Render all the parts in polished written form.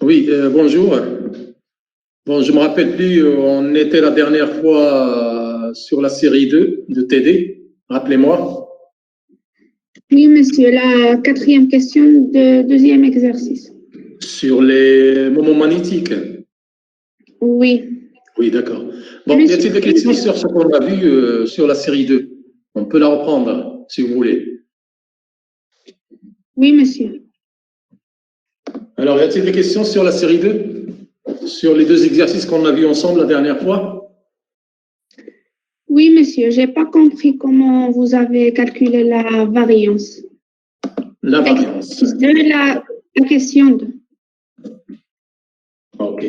Oui, bonjour. Bon, je me rappelle plus, on était la dernière fois sur la série 2 de TD. Rappelez-moi. Oui, monsieur, la quatrième question de deuxième exercice. Sur les moments magnétiques. Oui. Oui, d'accord. Bon, y a-t-il des questions sur ce qu'on a vu sur la série 2? On peut la reprendre, si vous voulez. Oui, monsieur. Alors, y a-t-il des questions sur la série 2? Sur les deux exercices qu'on a vus ensemble la dernière fois? Oui, monsieur, j'ai pas compris comment vous avez calculé la variance. La variance. De la question 2. OK.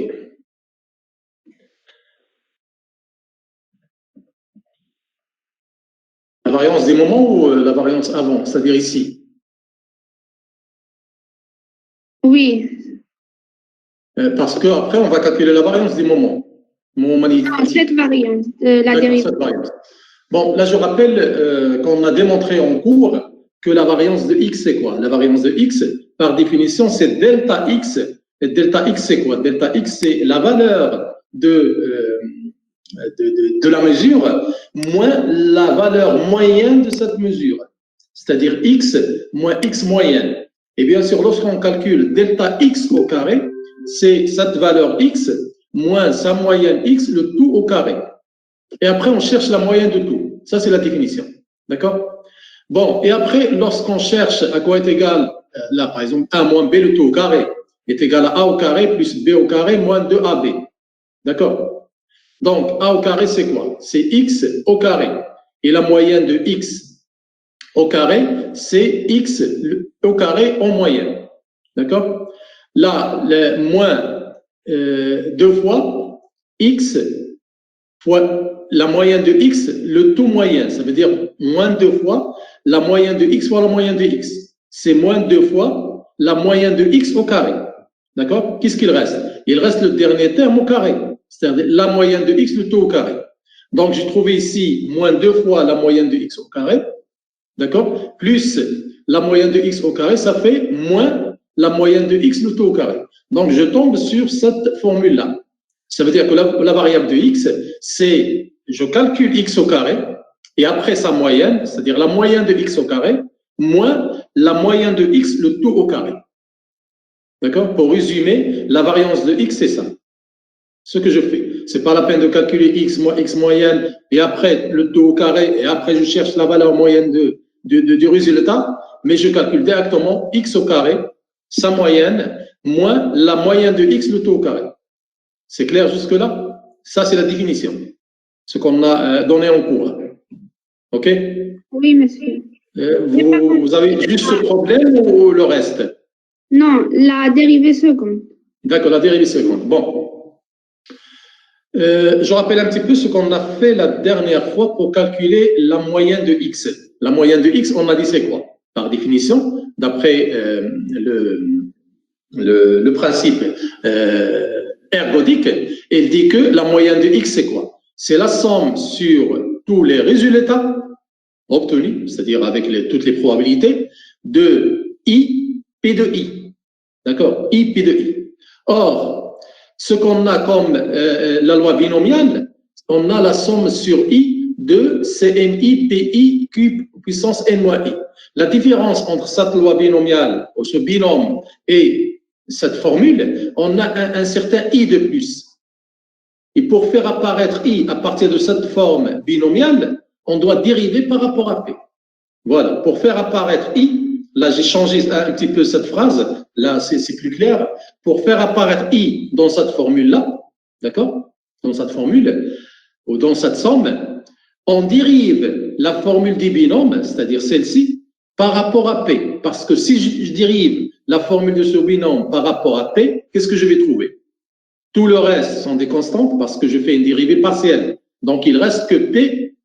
La variance des moments ou la variance avant, c'est-à-dire ici? Oui. Parce qu'après, on va calculer la variance des moments. Moment magnétique. Non, cette variance, la dérivée. Cette variance. Bon, là, je rappelle qu'on a démontré en cours que la variance de x, c'est quoi? La variance de x, par définition, c'est delta x. Et delta x, c'est quoi? Delta x, c'est la valeur de la mesure moins la valeur moyenne de cette mesure. C'est-à-dire x moins x moyenne. Et bien sûr, lorsqu'on calcule delta x au carré, c'est cette valeur x moins sa moyenne x, le tout au carré. Et après, on cherche la moyenne de tout. Ça, c'est la définition. D'accord? Bon, et après, lorsqu'on cherche à quoi est égal, là, par exemple, a moins b, le tout au carré, est égal à a au carré plus b au carré moins 2ab. D'accord? Donc, a au carré, c'est quoi? C'est x au carré. Et la moyenne de x au carré, c'est x au carré en moyenne. D'accord? Là, le moins 2 fois x fois la moyenne de x, le tout moyen. Ça veut dire moins 2 fois la moyenne de x fois la moyenne de x. C'est moins 2 fois la moyenne de x au carré. D'accord? Qu'est-ce qu'il reste? Il reste le dernier terme au carré. C'est-à-dire la moyenne de x, le tout au carré. Donc, j'ai trouvé ici moins 2 fois la moyenne de x au carré. D'accord? Plus la moyenne de x au carré, ça fait moins la moyenne de x, le tout au carré. Donc, je tombe sur cette formule-là. Ça veut dire que la variable de x, c'est, je calcule x au carré, et après sa moyenne, c'est-à-dire la moyenne de x au carré, moins la moyenne de x, le tout au carré. D'accord? Pour résumer, la variance de x, c'est ça. Ce que je fais. C'est pas la peine de calculer x moyenne, et après le tout au carré, et après je cherche la valeur moyenne du résultat, mais je calcule directement x au carré, sa moyenne, moins la moyenne de x, le tout au carré. C'est clair jusque-là? Ça, c'est la définition. Ce qu'on a donné en cours. OK? Oui, monsieur. Vous avez juste ce problème ou le reste? Non, la dérivée seconde. D'accord, la dérivée seconde. Bon. Je rappelle un petit peu ce qu'on a fait la dernière fois pour calculer la moyenne de x. La moyenne de x, on a dit c'est quoi? Par définition, d'après le principe ergodique, il dit que la moyenne de x, c'est quoi? C'est la somme sur tous les résultats obtenus, c'est-à-dire avec toutes les probabilités, de i, p de i. D'accord? I, p de i. Or, ce qu'on a comme la loi binomiale, on a la somme sur i de CNI, PI, Q puissance n-i. La différence entre cette loi binomiale, ou ce binôme, et cette formule, on a un certain i de plus. Et pour faire apparaître i à partir de cette forme binomiale, on doit dériver par rapport à p. Voilà, pour faire apparaître i, là j'ai changé un petit peu cette phrase, là c'est plus clair. Pour faire apparaître i dans cette formule-là, d'accord? Dans cette formule, ou dans cette somme, on dérive la formule des binômes, c'est-à-dire celle-ci, par rapport à p. Parce que si je dérive la formule de ce binôme par rapport à p, qu'est-ce que je vais trouver? Tout le reste sont des constantes parce que je fais une dérivée partielle. Donc, il reste que p,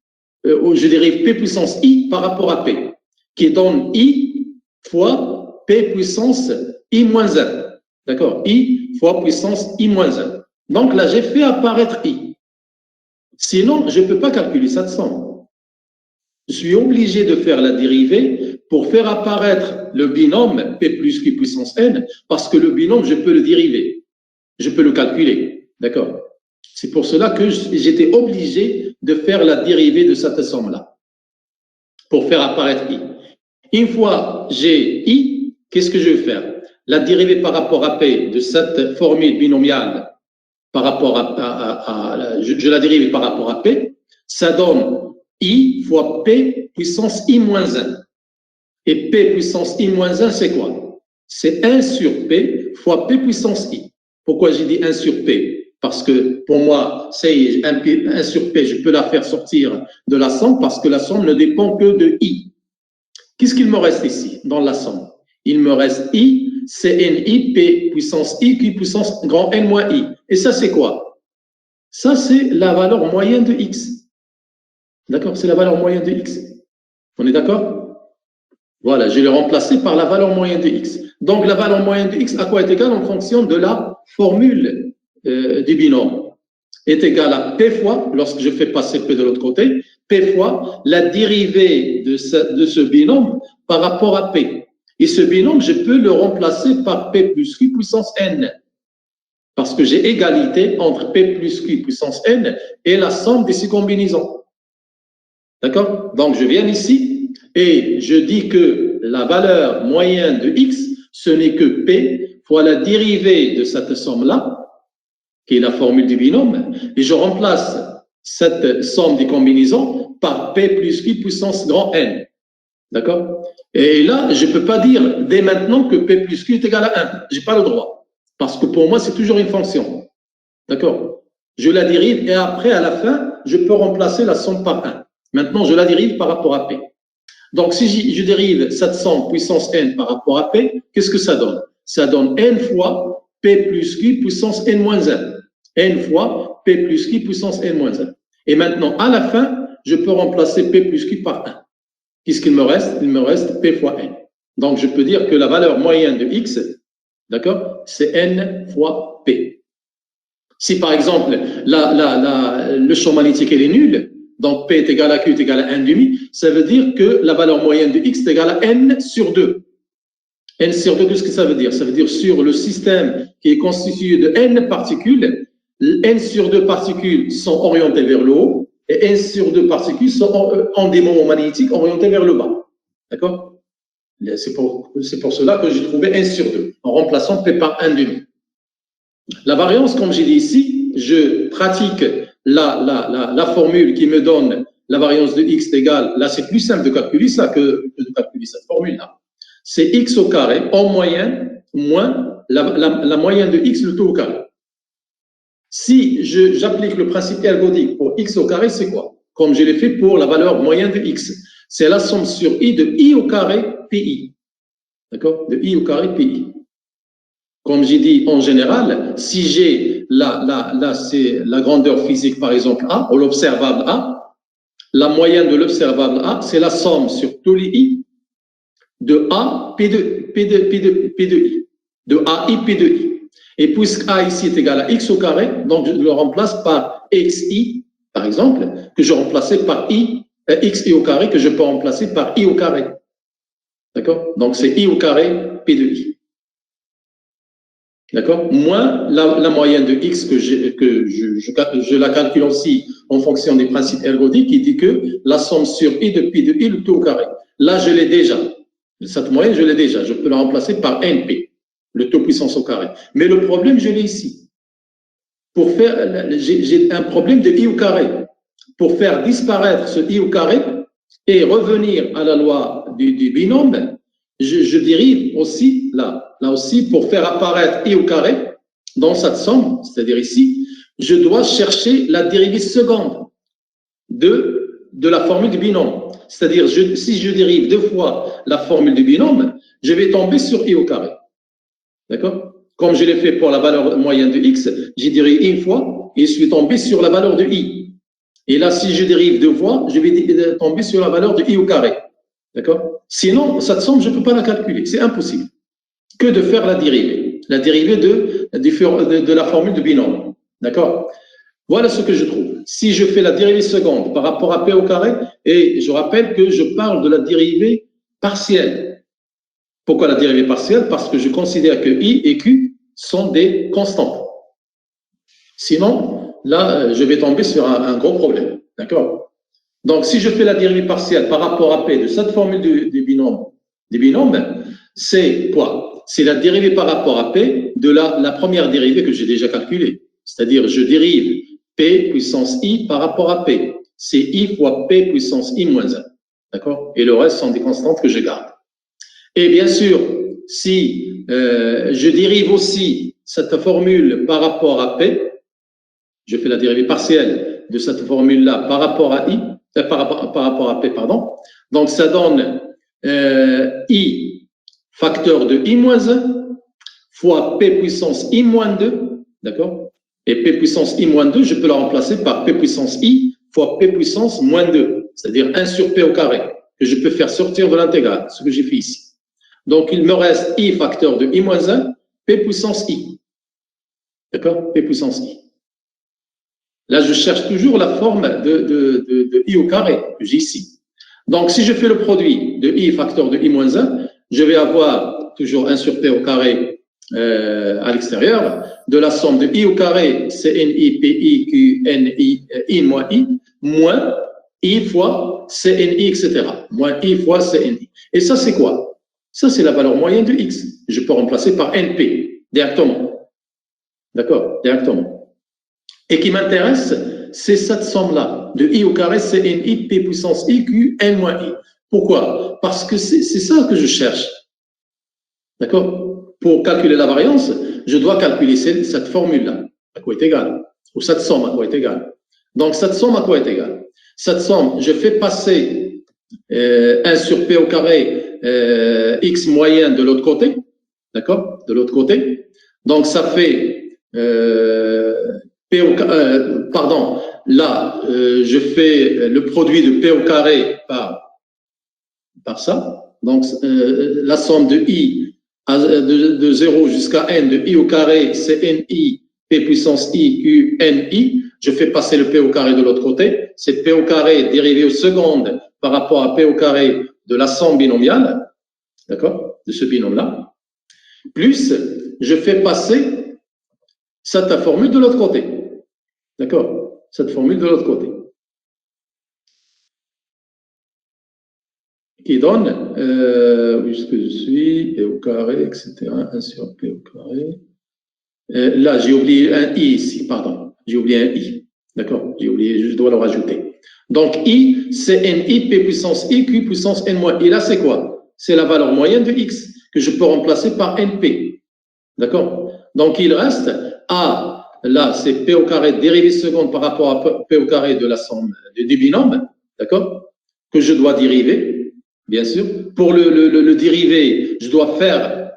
je dérive p puissance i par rapport à p, qui donne i fois p puissance i moins 1. D'accord? I fois puissance i moins 1. Donc là, j'ai fait apparaître i. Sinon, je ne peux pas calculer cette somme. Je suis obligé de faire la dérivée pour faire apparaître le binôme p plus q puissance n, parce que le binôme, je peux le dériver. je peux le calculer. D'accord? C'est pour cela que j'étais obligé de faire la dérivée de cette somme-là pour faire apparaître I. Une fois j'ai I, qu'est-ce que je vais faire? La dérivée par rapport à P de cette formule binomiale par rapport je la dérive par rapport à P, ça donne I fois P puissance I moins 1. Et P puissance I moins 1, c'est quoi? C'est 1 sur P fois P puissance I. Pourquoi j'ai dit 1 sur P? Parce que pour moi, c'est 1 sur P, je peux la faire sortir de la somme parce que la somme ne dépend que de I. Qu'est-ce qu'il me reste ici dans la somme? Il me reste I, CNI, P puissance I, Q puissance grand N moins I. Et ça, c'est quoi? Ça, c'est la valeur moyenne de X. D'accord? C'est la valeur moyenne de X. On est d'accord? Voilà, je l'ai remplacé par la valeur moyenne de X. Donc, la valeur moyenne de X, à quoi est égale en fonction de la formule du binôme? Est égale à P fois, lorsque je fais passer P de l'autre côté, P fois la dérivée de ce binôme par rapport à P. Et ce binôme, je peux le remplacer par P plus Q puissance N. Parce que j'ai égalité entre P plus Q puissance N et la somme des six combinaisons. D'accord? Donc, je viens ici et je dis que la valeur moyenne de X, ce n'est que P fois la dérivée de cette somme-là, qui est la formule du binôme, et je remplace cette somme des combinaisons par P plus Q puissance grand N. D'accord? Et là, je ne peux pas dire dès maintenant que P plus Q est égal à 1. Je n'ai pas le droit. Parce que pour moi, c'est toujours une fonction. D'accord? Je la dérive et après, à la fin, je peux remplacer la somme par 1. Maintenant, je la dérive par rapport à P. Donc, si je dérive cette somme puissance N par rapport à P, qu'est-ce que ça donne? Ça donne N fois P plus Q puissance N moins 1. N fois P plus Q puissance N moins 1. Et maintenant, à la fin, je peux remplacer P plus Q par 1. Qu'est-ce qu'il me reste? Il me reste P fois N. Donc, je peux dire que la valeur moyenne de X, d'accord, c'est N fois P. Si, par exemple, le champ magnétique est nul, donc P est égal à Q est égal à 1,5, ça veut dire que la valeur moyenne de X est égale à N sur 2. N sur 2, qu'est-ce que ça veut dire? Ça veut dire sur le système qui est constitué de N particules, N sur 2 particules sont orientées vers le haut, et N sur 2 particules sont en des moments magnétiques orientés vers le bas. D'accord? C'est pour cela que j'ai trouvé N sur 2, en remplaçant P par 1,5. La variance, comme j'ai dit ici, je pratique la formule qui me donne la variance de X égale, là c'est plus simple de calculer ça que de calculer cette formule-là. C'est X au carré en moyenne moins la moyenne de X, le tout au carré. Si j'applique le principe ergodique pour X au carré, c'est quoi? Comme je l'ai fait pour la valeur moyenne de X. C'est la somme sur I de I au carré PI. D'accord? De I au carré PI. Comme j'ai dit en général, si j'ai c'est la grandeur physique, par exemple A, ou l'observable A, la moyenne de l'observable A, c'est la somme sur tous les I de A, P de I. De AI, P de I. Et puisque A ici est égal à X au carré, donc je le remplace par XI, par exemple, que je remplaçais par XI au carré, que je peux remplacer par I au carré. D'accord? Donc c'est I au carré, P de I. D'accord? Moins la moyenne de X que je la calcule aussi en fonction des principes ergodiques qui dit que la somme sur I de P de I, le tout au carré. Là, je l'ai déjà. Cette moyenne, je l'ai déjà. Je peux la remplacer par NP, le taux puissance au carré. Mais le problème, je l'ai ici. J'ai un problème de I au carré. Pour faire disparaître ce I au carré et revenir à la loi du binôme, je dérive aussi, là aussi, pour faire apparaître I au carré dans cette somme, c'est-à-dire ici, je dois chercher la dérivée seconde de la formule du binôme. C'est-à-dire, si je dérive deux fois la formule du binôme, je vais tomber sur I au carré. D'accord? Comme je l'ai fait pour la valeur moyenne de X, j'ai dérivé une fois et je suis tombé sur la valeur de I. Et là, si je dérive deux fois, je vais tomber sur la valeur de I au carré. D'accord? Sinon, cette somme, je ne peux pas la calculer. C'est impossible. Que de faire la dérivée. La dérivée de la formule de binôme. D'accord? Voilà ce que je trouve. Si je fais la dérivée seconde par rapport à P au carré, et je rappelle que je parle de la dérivée partielle. Pourquoi la dérivée partielle? Parce que je considère que I et Q sont des constantes. Sinon, là, je vais tomber sur un gros problème. D'accord? Donc, si je fais la dérivée partielle par rapport à P de cette formule des binômes, c'est quoi? C'est la dérivée par rapport à P de la première dérivée que j'ai déjà calculée. C'est-à-dire, je dérive P puissance I par rapport à P. C'est I fois P puissance I moins 1. D'accord? Et le reste sont des constantes que je garde. Et bien sûr, si je dérive aussi cette formule par rapport à P, je fais la dérivée partielle de cette formule-là par rapport à I, par rapport à P, pardon. Donc, ça donne I facteur de I moins 1 fois P puissance I moins 2, d'accord? Et P puissance I moins 2, je peux la remplacer par P puissance I fois P puissance moins 2, c'est-à-dire 1 sur P au carré, que je peux faire sortir de l'intégrale, ce que j'ai fait ici. Donc, il me reste I facteur de I moins 1, P puissance I. D'accord? P puissance I. Là, je cherche toujours la forme de I au carré que j'ai ici. Donc, si je fais le produit de I facteur de I moins 1, je vais avoir toujours 1 sur P au carré à l'extérieur, de la somme de I au carré, CNI, PI, QNI, I moins I, moins I fois CNI, etc. Moins I fois CNI. Et ça, c'est quoi? Ça, c'est la valeur moyenne de X. Je peux remplacer par NP, directement. D'accord? Directement. Et qui m'intéresse, c'est cette somme-là, de I au carré, CNI, P puissance I, Q, N moins I. Pourquoi? Parce que c'est ça que je cherche. D'accord? Pour calculer la variance, je dois calculer cette formule-là, à quoi est égale, ou cette somme à quoi est égale. Donc, cette somme à quoi est égale? Cette somme, je fais passer 1 sur P au carré, X moyen de l'autre côté, d'accord? De l'autre côté. Donc, ça fait P au pardon, là, je fais le produit de P au carré par ça. Donc, la somme de I de 0 jusqu'à N de I au carré, c'est NI, P puissance I, Q, NI. Je fais passer le P au carré de l'autre côté. C'est P au carré dérivé aux secondes par rapport à P au carré de la somme binomiale, d'accord, de ce binôme-là. Plus, je fais passer cette formule de l'autre côté. D'accord? Cette formule de l'autre côté. Qui donne, où est-ce que je suis, P au carré, etc., 1 sur P au carré. Là, j'ai oublié un I ici, pardon. J'ai oublié un I. D'accord? J'ai oublié, je dois le rajouter. Donc, I, c'est NI, P puissance I, Q puissance N moins. Et là, c'est quoi? C'est la valeur moyenne de X que je peux remplacer par NP. D'accord? Donc, il reste A, là, c'est P au carré dérivé seconde par rapport à P au carré de la somme du binôme. D'accord? Que je dois dériver. Bien sûr. Pour le dérivé, je dois faire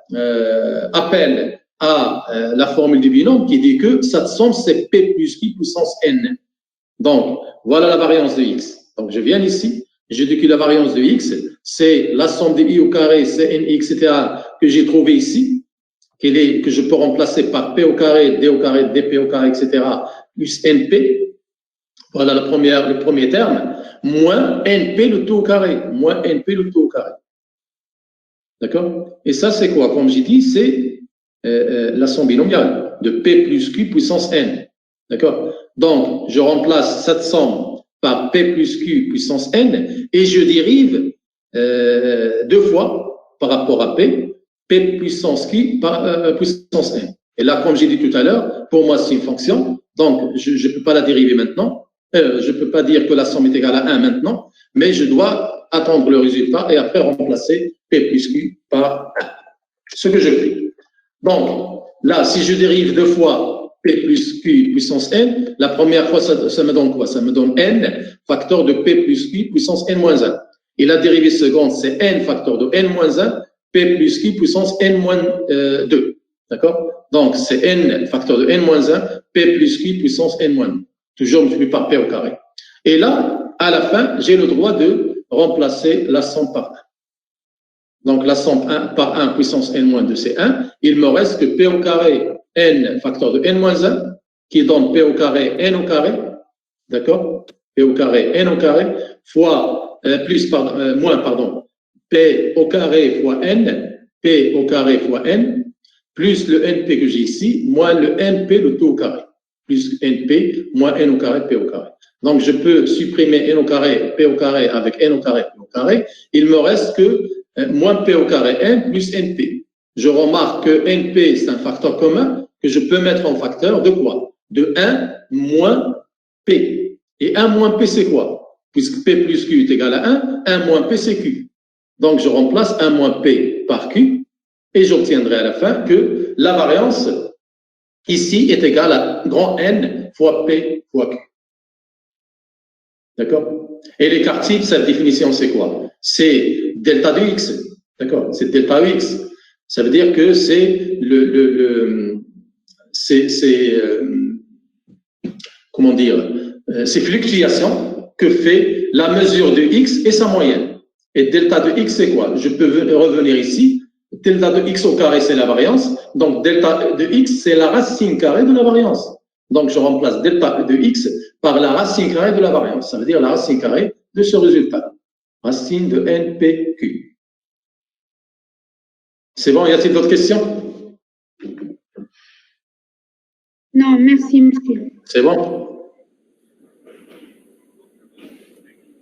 appel à la formule du binôme qui dit que cette somme, c'est P plus I puissance N. Donc, voilà la variance de X. Donc, je viens ici, je dis que la variance de X, c'est la somme de I au carré, CNI, etc., que j'ai trouvé ici, que je peux remplacer par P au carré, D au carré, DP au carré, etc., plus NP. Voilà le premier terme. Moins NP le tout au carré. Moins NP le tout au carré. D'accord? Et ça, c'est quoi? Comme j'ai dit, c'est la somme binomiale de P plus Q puissance N. D'accord? Donc, je remplace cette somme par P plus Q puissance N et je dérive 2 fois par rapport à P, P puissance Q par puissance N. Et là, comme j'ai dit tout à l'heure, pour moi, c'est une fonction. Donc, je ne peux pas la dériver maintenant. Je ne peux pas dire que la somme est égale à 1 maintenant, mais je dois attendre le résultat et après remplacer P plus Q par 1. Ce que je fais. Donc, là, si je dérive 2 fois P plus Q puissance N, la première fois, ça me donne quoi? Ça me donne N facteur de P plus Q puissance N moins 1. Et la dérivée seconde, c'est N facteur de N moins 1, P plus Q puissance N moins 2. D'accord? Donc, c'est N facteur de N moins 1, P plus Q puissance N moins 2. Toujours multiplié par P au carré. Et là, à la fin, j'ai le droit de remplacer la somme par 1. Donc, la somme 1 par 1 puissance N-2, c'est 1. Il me reste que P au carré N facteur de N-1 qui donne P au carré N au carré. D'accord? P au carré N au carré fois, moins, pardon, P au carré fois N, P au carré fois N, plus le NP que j'ai ici, moins le NP le tout au carré. plus NP moins N au carré P au carré. Donc, je peux supprimer N au carré P au carré avec N au carré P au carré. Il me reste que moins P au carré N plus NP. Je remarque que NP, c'est un facteur commun que je peux mettre en facteur de quoi? De 1 moins P. Et 1 moins P, c'est quoi? Puisque P plus Q est égal à 1, 1 moins P, c'est Q. Donc, je remplace 1 moins P par Q et j'obtiendrai à la fin que la variance ici est égale à grand N fois P fois Q. D'accord? Et l'écart type, cette définition, c'est quoi? C'est delta de X. D'accord? C'est delta de X. Ça veut dire que c'est comment dire, ces fluctuations que fait la mesure de X et sa moyenne. Et delta de X, c'est quoi? Je peux revenir ici. Delta de X au carré, c'est la variance. Donc, delta de X, c'est la racine carrée de la variance. Donc, je remplace delta de X par la racine carrée de la variance. Ça veut dire la racine carrée de ce résultat. Racine de NPQ. C'est bon? Y a-t-il d'autres questions? Non, merci, monsieur. C'est bon?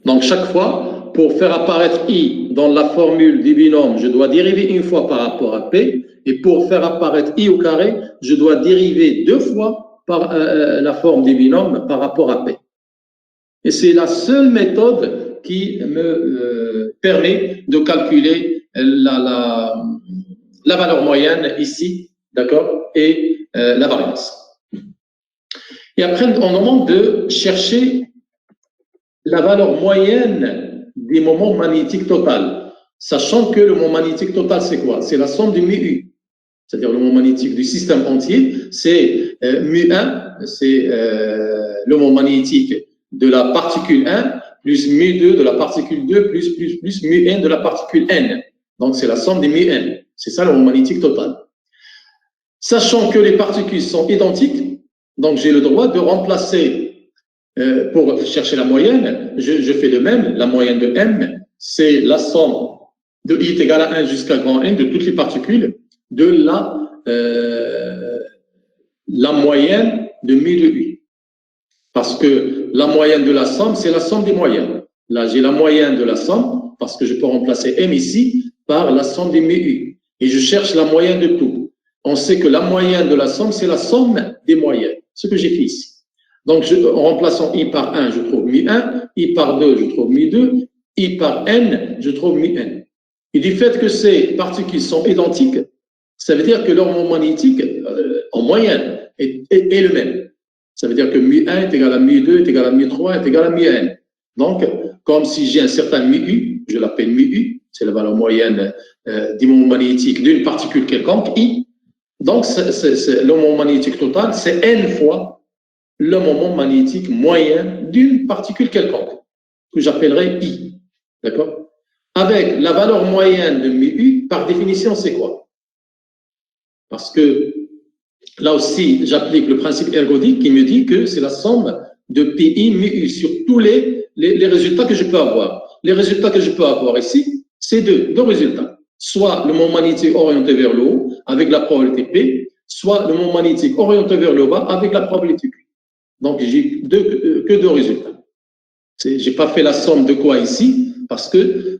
Donc, chaque fois, pour faire apparaître I dans la formule du binôme, je dois dériver une fois par rapport à P. Et pour faire apparaître I au carré, je dois dériver 2 fois par la forme du binôme par rapport à P. Et c'est la seule méthode qui me permet de calculer la valeur moyenne ici, d'accord, et la variance. Et après, on demande de chercher la valeur moyenne des moments magnétiques total, sachant que le moment magnétique total, c'est quoi? C'est la somme du mu, c'est-à-dire le moment magnétique du système entier, c'est mu1, c'est le moment magnétique de la particule 1, plus mu2 de la particule 2, plus mu1 de la particule n. Donc, c'est la somme des mu-n. C'est ça le moment magnétique total. Sachant que les particules sont identiques, donc j'ai le droit de remplacer, pour chercher la moyenne, je fais de même. La moyenne de M, c'est la somme de I est égale à 1 jusqu'à grand N de toutes les particules de la moyenne de mu de I. Parce que la moyenne de la somme, c'est la somme des moyennes. Là, j'ai la moyenne de la somme, parce que je peux remplacer M ici par la somme des mu I. Et je cherche la moyenne de tout. On sait que la moyenne de la somme, c'est la somme des moyennes. Ce que j'ai fait ici. Donc, en remplaçant I par 1, je trouve mu1, I par 2, je trouve mu2, I par n, je trouve mu-n. Et du fait que ces particules sont identiques, ça veut dire que leur moment magnétique, en moyenne, est le même. Ça veut dire que mu1 est égal à mu2, est égal à mu3, est égal à mu-n. Donc, comme si j'ai un certain mu-u, je l'appelle mu-u, c'est la valeur moyenne du moment magnétique d'une particule quelconque, I. Donc, le moment magnétique total, c'est n fois le moment magnétique moyen d'une particule quelconque, que j'appellerai I. D'accord? Avec la valeur moyenne de mu, par définition, c'est quoi? Parce que là aussi, j'applique le principe ergodique qui me dit que c'est la somme de PI mu sur tous les résultats que je peux avoir. Les résultats que je peux avoir ici, c'est deux résultats. Soit le moment magnétique orienté vers le haut avec la probabilité P, soit le moment magnétique orienté vers le bas avec la probabilité Q. Donc, j'ai que deux résultats. J'ai pas fait la somme de quoi ici, parce que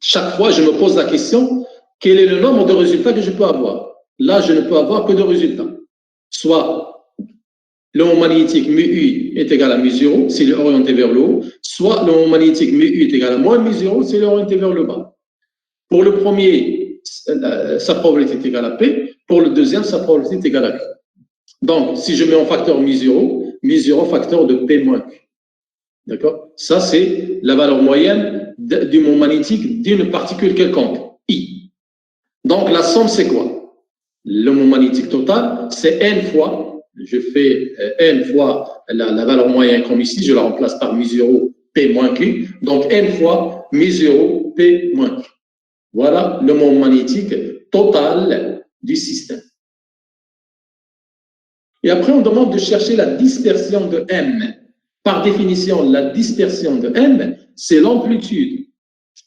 chaque fois, je me pose la question, quel est le nombre de résultats que je peux avoir? Là, je ne peux avoir que deux résultats. Soit le moment magnétique mu est égal à mu0, s'il est orienté vers le haut, soit le moment magnétique mu est égal à moins mu0, s'il est orienté vers le bas. Pour le premier, sa probabilité est égale à P. Pour le deuxième, sa probabilité est égale à Q. Donc, si je mets en facteur mi0 facteur de P moins Q. D'accord? Ça, c'est la valeur moyenne du moment magnétique d'une particule quelconque, I. Donc, la somme, c'est quoi? Le moment magnétique total, c'est N fois, je fais N fois la valeur moyenne comme ici, je la remplace par mi0 P moins Q. Donc, N fois mi0 P moins Q. Voilà le moment magnétique total du système. Et après, on demande de chercher la dispersion de M. Par définition, la dispersion de M, c'est l'amplitude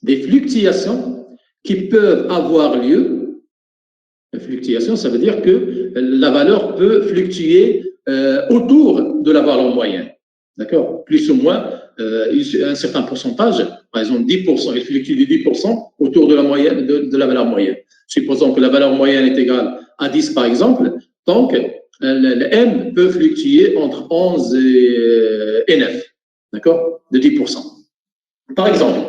des fluctuations qui peuvent avoir lieu fluctuation, ça veut dire que la valeur peut fluctuer autour de la valeur moyenne. D'accord? Plus ou moins un certain pourcentage, par exemple 10%, il fluctue de 10% autour de la moyenne, de la valeur moyenne. Supposons que la valeur moyenne est égale à 10 par exemple, donc le M peut fluctuer entre 11 et 9, d'accord? De 10%. Par exemple,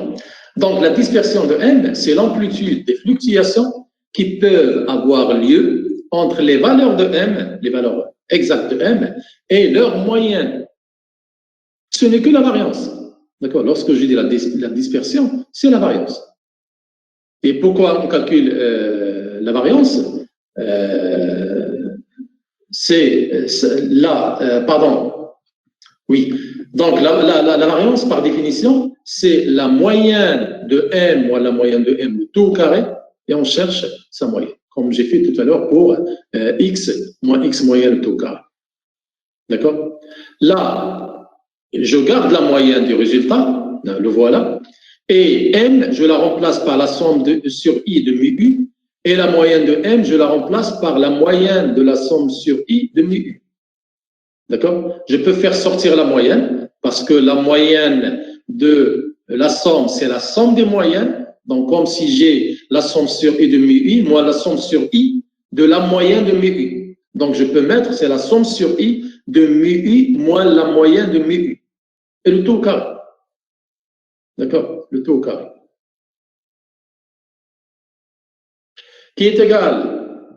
donc la dispersion de M, c'est l'amplitude des fluctuations qui peuvent avoir lieu entre les valeurs de M, les valeurs exactes de M, et leur moyenne. Ce n'est que la variance. D'accord? Lorsque je dis la dispersion, c'est la variance. Et pourquoi on calcule la variance? Oui. Donc, la variance, par définition, c'est la moyenne de M moins la moyenne de M, tout au carré, et on cherche sa moyenne, comme j'ai fait tout à l'heure pour X moins X moyenne tout au carré. D'accord? Là, je garde la moyenne du résultat, le voilà, et M, je la remplace par la somme sur I de mu U, et la moyenne de M, je la remplace par la moyenne de la somme sur I de mu U. D'accord? Je peux faire sortir la moyenne, parce que la moyenne de la somme, c'est la somme des moyennes. Donc, comme si j'ai la somme sur I de mu I, moins la somme sur I de la moyenne de mu I. Donc, je peux mettre, c'est la somme sur I de mu I moins la moyenne de mu I. Et le tout au carré. D'accord? Le tout au carré. Qui est égal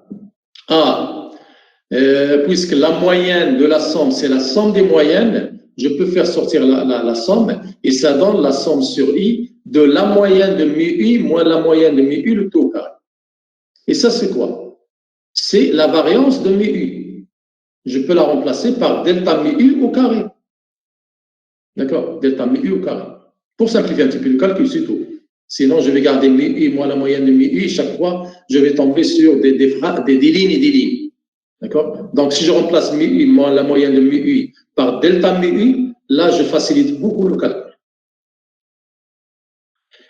à, puisque la moyenne de la somme, c'est la somme des moyennes, je peux faire sortir la somme et ça donne la somme sur I de la moyenne de mu I moins la moyenne de mu I, le tout au carré. Et ça, c'est quoi? C'est la variance de mu U. Je peux la remplacer par delta mu U au carré. D'accord? Delta mu U au carré. Pour simplifier un petit peu le calcul, c'est tout. Sinon, je vais garder mu U moins la moyenne de mu U. Chaque fois, je vais tomber sur des lignes et des lignes. D'accord? Donc, si je remplace mu U moins la moyenne de mu U par delta mu U, là, je facilite beaucoup le calcul.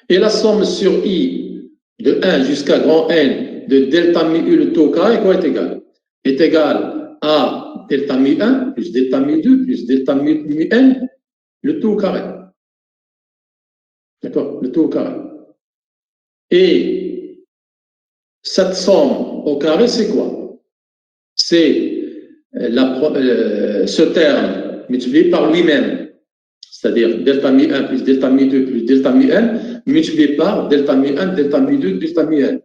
Et la somme sur I de 1 jusqu'à grand N de delta mu U le tout au carré, quoi est égal? Est égal à delta mu 1 plus delta mu 2 plus delta mu N, le tout au carré. D'accord? Le tout au carré. Et cette somme au carré, c'est quoi? C'est ce terme multiplié par lui-même, c'est-à-dire delta mu 1 plus delta mu 2 plus delta mu N, multiplié par delta mu 1, delta mu 2, delta mu N.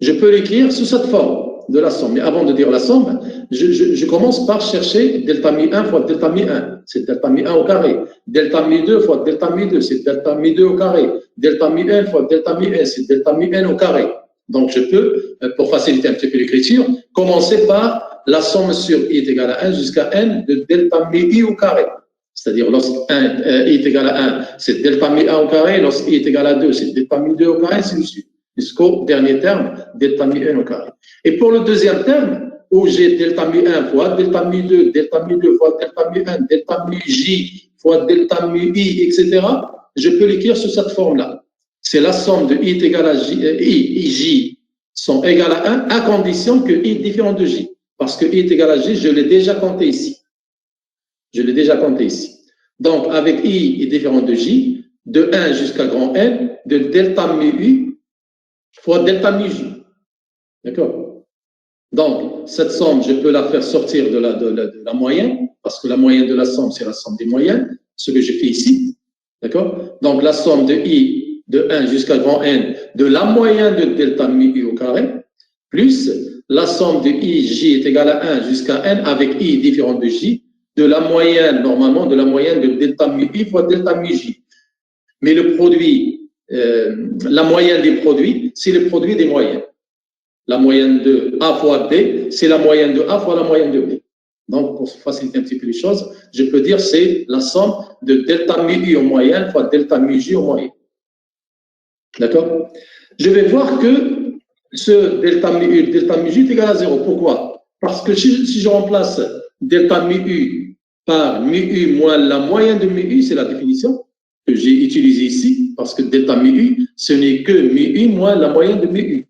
Je peux l'écrire sous cette forme de la somme. Mais avant de dire la somme, je commence par chercher delta mu 1 fois delta mu 1. C'est delta mu 1 au carré. Delta mu 2 fois delta mu 2, c'est delta mu 2 au carré. Delta mu N fois delta mu N, c'est delta mu N au carré. Donc, je peux, pour faciliter un petit peu l'écriture, commencer par la somme sur I est égale à 1 jusqu'à N de delta mu I au carré. C'est-à-dire, lorsque I est égal à 1, c'est delta mu 1 au carré. Lorsque I est égal à 2, c'est delta mu 2 au carré, ainsi de suite. Jusqu'au dernier terme, delta mu N au carré. Et pour le deuxième terme, où j'ai delta mu 1 fois delta mu 2, delta mu 2 fois delta mu 1, delta mu J fois delta mu I, etc., je peux l'écrire sous cette forme-là. C'est la somme de I est égal à J, I et J sont égales à 1 à condition que I est différent de J. Parce que I est égal à J, je l'ai déjà compté ici. Je l'ai déjà compté ici. Donc, avec I est différent de J, de 1 jusqu'à grand N, de delta mu I fois delta mu J. D'accord? Donc, cette somme, je peux la faire sortir de la moyenne, parce que la moyenne de la somme, c'est la somme des moyennes, ce que j'ai fait ici. D'accord? Donc, la somme de I de 1 jusqu'à grand N de la moyenne de delta mu I au carré, plus la somme de I, J est égale à 1 jusqu'à N avec I différent de J, de la moyenne, normalement, de la moyenne de delta mu I fois delta mu J. Mais le produit, la moyenne des produits, c'est le produit des moyennes. La moyenne de A fois B, c'est la moyenne de A fois la moyenne de B. Donc, pour faciliter un petit peu les choses, je peux dire c'est la somme de delta mu I en moyenne fois delta mu J en moyenne. D'accord? Je vais voir que ce delta mu J est égal à 0. Pourquoi? Parce que si je remplace delta mu U par mu U moins la moyenne de mu U, c'est la définition que j'ai utilisée ici, parce que delta mu U, ce n'est que mu U moins la moyenne de mu U.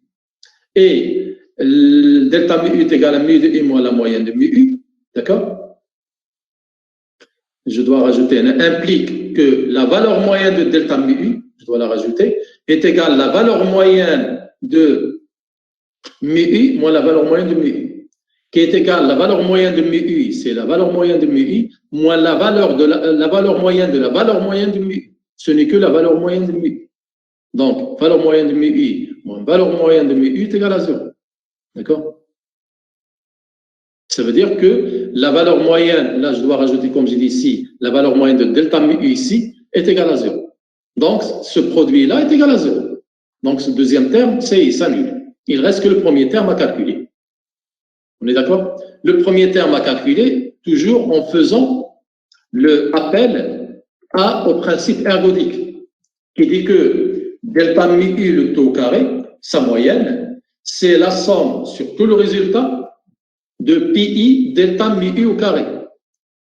Et delta mu u est égal à mu de i moins la moyenne de mu u, d'accord? Je dois rajouter, implique que la valeur moyenne de delta mu u, je dois la rajouter, est égale à la valeur moyenne de mu u moins la valeur moyenne de mu u, qui est égale à la valeur moyenne de mu u, c'est la valeur moyenne de mu u, moins la valeur moyenne de la valeur moyenne de mu u. Ce n'est que la valeur moyenne de mu u. Donc, valeur moyenne de mu u moins valeur moyenne de mu u est égale à 0. D'accord? Ça veut dire que la valeur moyenne, là je dois rajouter comme j'ai dit ici, la valeur moyenne de delta mu u ici est égale à 0. Donc, ce produit-là est égal à 0. Donc, ce deuxième terme, il s'annule. Il reste que le premier terme à calculer. On est d'accord? Le premier terme à calculer, toujours en faisant le appel au principe ergodique, qui dit que delta mu u, le taux carré, sa moyenne, c'est la somme sur tout le résultat de pi delta mu u au carré.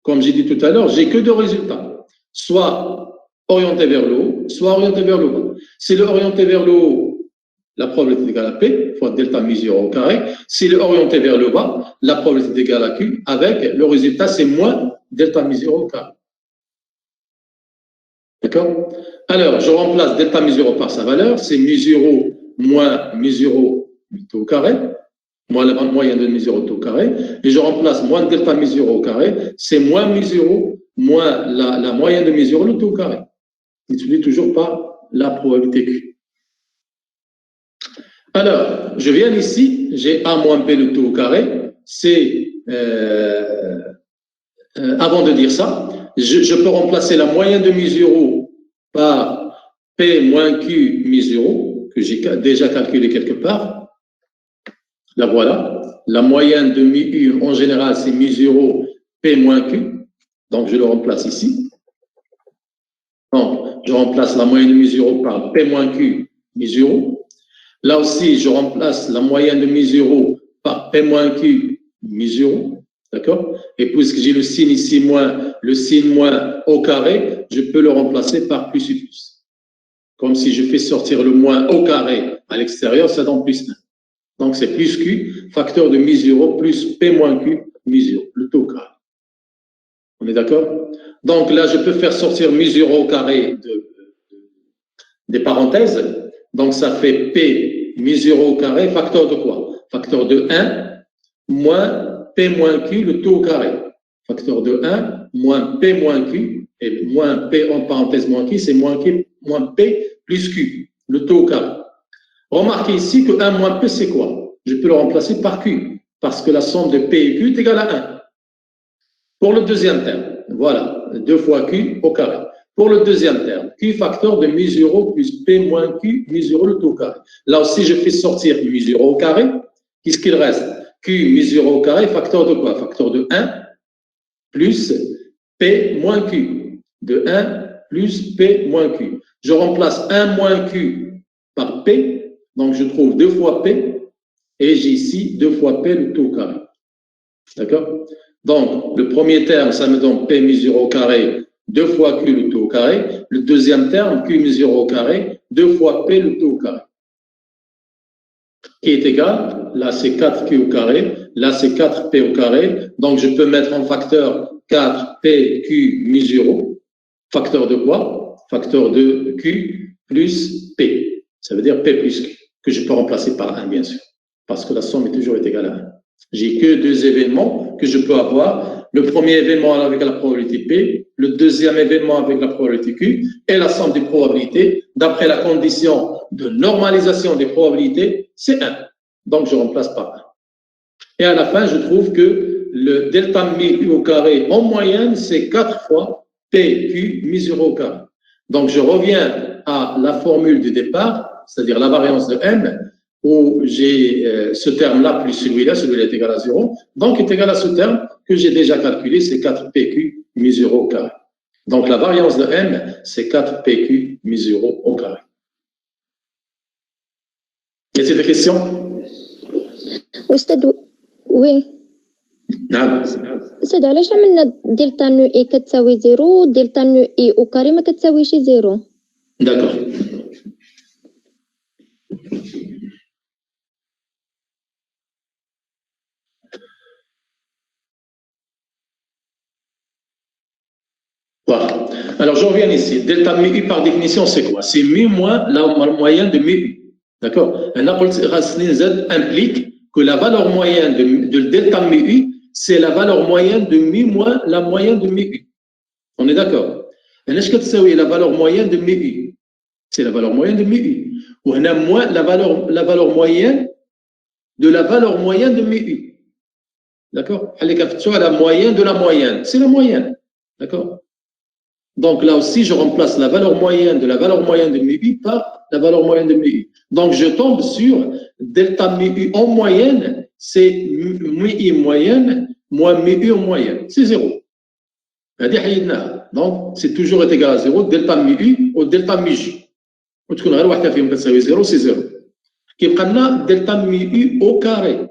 Comme j'ai dit tout à l'heure, j'ai que deux résultats, soit orienté vers le haut, soit orienté vers le bas. Si le orienté vers le haut, la probabilité est égale à P fois delta mu 0 au carré. Si le orienté vers le bas, la probabilité est égale à Q avec le résultat, c'est moins delta mu 0 au carré. D'accord? Alors, je remplace delta mu 0 par sa valeur, c'est mu 0 moins mu 0 au carré, moins la moyenne de mu 0 au carré, et je remplace moins delta mu 0 au carré, c'est moins mu 0 moins la moyenne de mu 0 au carré. Multiplié toujours par la probabilité Q. Alors, je viens ici, j'ai A moins P le tout au carré, c'est, avant de dire ça, je peux remplacer la moyenne de mu 0 par P moins Q mu 0, que j'ai déjà calculé quelque part. La voilà. La moyenne de mu U, en général, c'est mu 0, P moins Q. Donc, je le remplace ici. Donc, je remplace la moyenne de mu 0 par P moins Q mu 0. Là aussi, je remplace la moyenne de mu 0 par P moins Q mu 0. D'accord? Et puisque j'ai le signe ici moins, le signe moins au carré, je peux le remplacer par plus et plus. Comme si je fais sortir le moins au carré à l'extérieur, ça donne plus 1. Donc, c'est plus Q, facteur de mu 0 plus P moins Q mu 0, le taux au carré. On est d'accord? Donc là, je peux faire sortir mu 0 au carré des parenthèses. Donc, ça fait P mu 0 au carré, facteur de quoi? Facteur de 1 moins P moins Q, le taux au carré. Facteur de 1 moins P moins Q, et moins P en parenthèse moins Q, c'est moins P plus Q, le taux au carré. Remarquez ici que 1 moins P, c'est quoi? Je peux le remplacer par Q, parce que la somme de P et Q est égale à 1. Pour le deuxième terme, voilà, 2 fois Q au carré. Pour le deuxième terme, Q facteur de mu 0 plus P moins Q mu 0 le taux au carré. Là aussi, je fais sortir mu 0 au carré. Qu'est-ce qu'il reste? Q mu 0 au carré, facteur de quoi? Facteur de 1 plus P moins Q. De 1 plus P moins Q. Je remplace 1 moins Q par P. Donc, je trouve 2 fois P. Et j'ai ici 2 fois P le taux au carré. D'accord? Donc, le premier terme, ça me donne P mu 0 au carré, 2 fois Q le taux au carré. Le deuxième terme, Q mu 0 au carré, 2 fois P le taux au carré. Qui est égal, là c'est 4Q au carré, là c'est 4P au carré. Donc, je peux mettre en facteur 4PQ mu 0. Facteur de quoi? Facteur de Q plus P. Ça veut dire P plus Q, que je peux remplacer par 1, bien sûr, parce que la somme est toujours égale à 1. J'ai que deux événements que je peux avoir. Le premier événement avec la probabilité P, le deuxième événement avec la probabilité Q, et la somme des probabilités, d'après la condition de normalisation des probabilités, c'est 1. Donc, je remplace par 1. Et à la fin, je trouve que le delta mu U au carré, en moyenne, c'est 4 fois PQ mu 0 au carré. Donc, je reviens à la formule du départ, c'est-à-dire la variance de M, où j'ai ce terme-là plus celui-là est égal à 0. Donc, est égal à ce terme que j'ai déjà calculé, c'est 4PQ mu 0 au carré. Donc, la variance de M, c'est 4PQ mu 0 au carré. Y a-t-il des questions? Oui. نعم. أستاذ علاش عملنا دلتا نو إي كتساوي 0 دلتا نو إي أو كاري ما كتساويش 0؟ D'accord. Voilà. Alors, je reviens ici. Delta mu par définition, c'est quoi? C'est mu moins la moyenne de mu. D'accord? Un racine Z implique que la valeur moyenne de delta mu, c'est la valeur moyenne de mu moins la moyenne de mu. On est d'accord? Est-ce que tu sais la valeur moyenne de mu? C'est la valeur moyenne de mu. Ou on a moins la valeur moyenne de la valeur moyenne de mu. D'accord? La moyenne de la moyenne. C'est la moyenne. D'accord? Donc là aussi, je remplace la valeur moyenne de la valeur moyenne de mu par la valeur moyenne de mu. Donc je tombe sur delta mu en moyenne, c'est mu moyenne moins mu en moyenne. C'est 0. Donc c'est toujours égal à 0. Delta mu ou delta mu j. وتكون غير واحدة فيهم كتساوي 0 c'est 0. كيبقى لنا delta mu au carré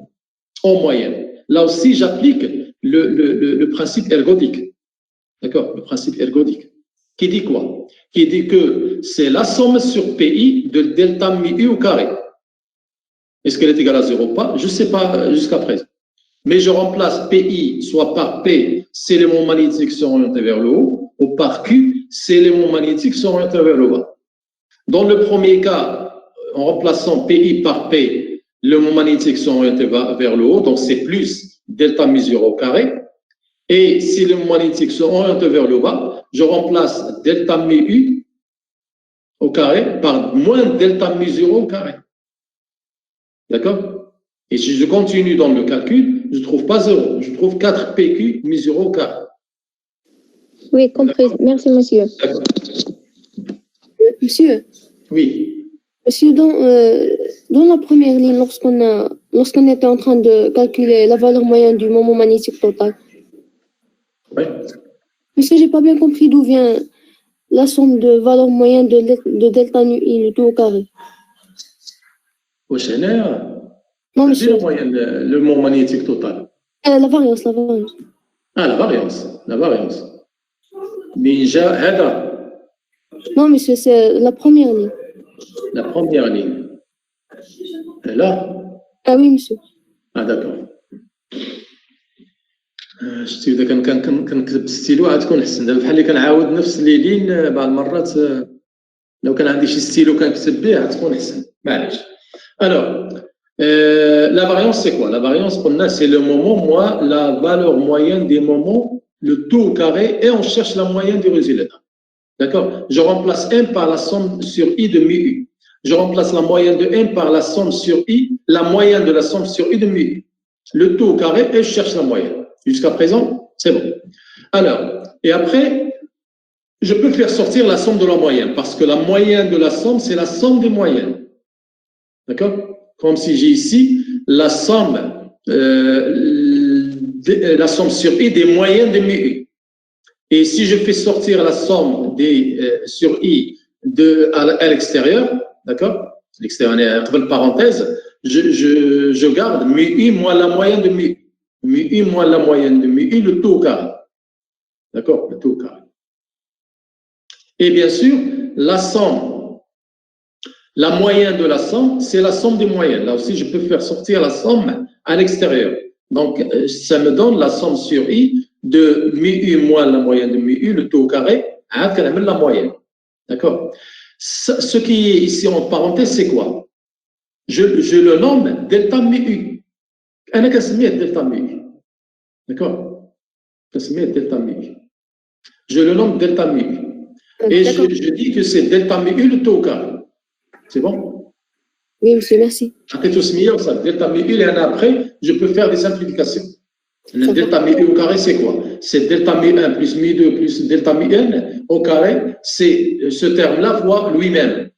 en moyenne. Là aussi, j'applique le principe ergodique. D'accord? Le principe ergodique. Qui dit quoi? Qui dit que c'est la somme sur PI de delta mu au carré. Est-ce qu'elle est égale à 0 ou pas? Je ne sais pas jusqu'à présent. Mais je remplace PI soit par P, c'est l'élément magnétique sont orientés vers le haut, ou par Q, c'est l'élément magnétique sont orientés vers le bas. Dans le premier cas, en remplaçant PI par P, l'élément magnétique sont orientés vers le haut, donc c'est plus delta mu 0 au carré. Et si les magnétiques sont orientés vers le bas, je remplace delta mu au carré par moins delta mu 0 au carré. D'accord? Et si je continue dans le calcul, je ne trouve pas 0, je trouve 4PQ mu 0 au carré. Oui, compris. Merci, monsieur. D'accord. Monsieur. Oui. Monsieur, dans la première ligne, lorsqu'on était en train de calculer la valeur moyenne du moment magnétique total, Oui. monsieur, j'ai pas bien compris d'où vient la somme de valeur moyenne de delta nu i, le tout au carré. Au CNR, Non, c'est monsieur. le moment magnétique total. La variance. Ah, la variance. Ninja, Heda. Non, monsieur, c'est la première ligne. La première ligne. Et là? Ah oui, monsieur. Ah, d'accord. شتي اذا كنكتب بالستيلو عاد تكون احسن. دابا بحال اللي كنعاود نفس لي لين بعض المرات لو كان عندي شي ستيلو كنكتب به عاد تكون احسن. معليش. Alors, la variance, c'est quoi? La variance, c'est le moment moins la valeur moyenne des moments, le tout au carré, et on cherche la moyenne du résultat. D'accord? Je remplace 1 par la somme sur I de mu U. Je remplace la moyenne de 1 par la somme sur I, la moyenne de la somme sur I de mu U. Le tout au carré, et je cherche la moyenne. Jusqu'à présent, c'est bon. Alors, et après, je peux faire sortir la somme de la moyenne, parce que la moyenne de la somme, c'est la somme des moyennes. D'accord? Comme si j'ai ici la somme sur I des moyennes de mu U. Et si je fais sortir la somme sur I à l'extérieur, d'accord? L'extérieur, entre parenthèses, je garde mu I moins la moyenne de mu U. Mu I moins la moyenne de mu I, le tout au carré. D'accord? Le tout au carré. Et bien sûr, la somme, la moyenne de la somme, c'est la somme des moyennes. Là aussi, je peux faire sortir la somme à l'extérieur. Donc, ça me donne la somme sur I de mu U moins la moyenne de mu U, le tout au carré, à la moyenne. D'accord? Ce qui est ici en parenthèse, c'est quoi? Je le nomme delta mu U. أنا كنسميه delta mu U. D'accord? كنسميه delta mu U. Je le nomme delta mu U. Et je dis que c'est delta mu U le tout au carré. C'est bon? Oui, monsieur, merci. Après tout ce milieu, ça, delta mu U, et après, je peux faire des simplifications. Le delta mu U au carré, c'est quoi? C'est delta mu 1 plus mu 2 plus delta mu n au carré, c'est ce terme-là fois lui-même.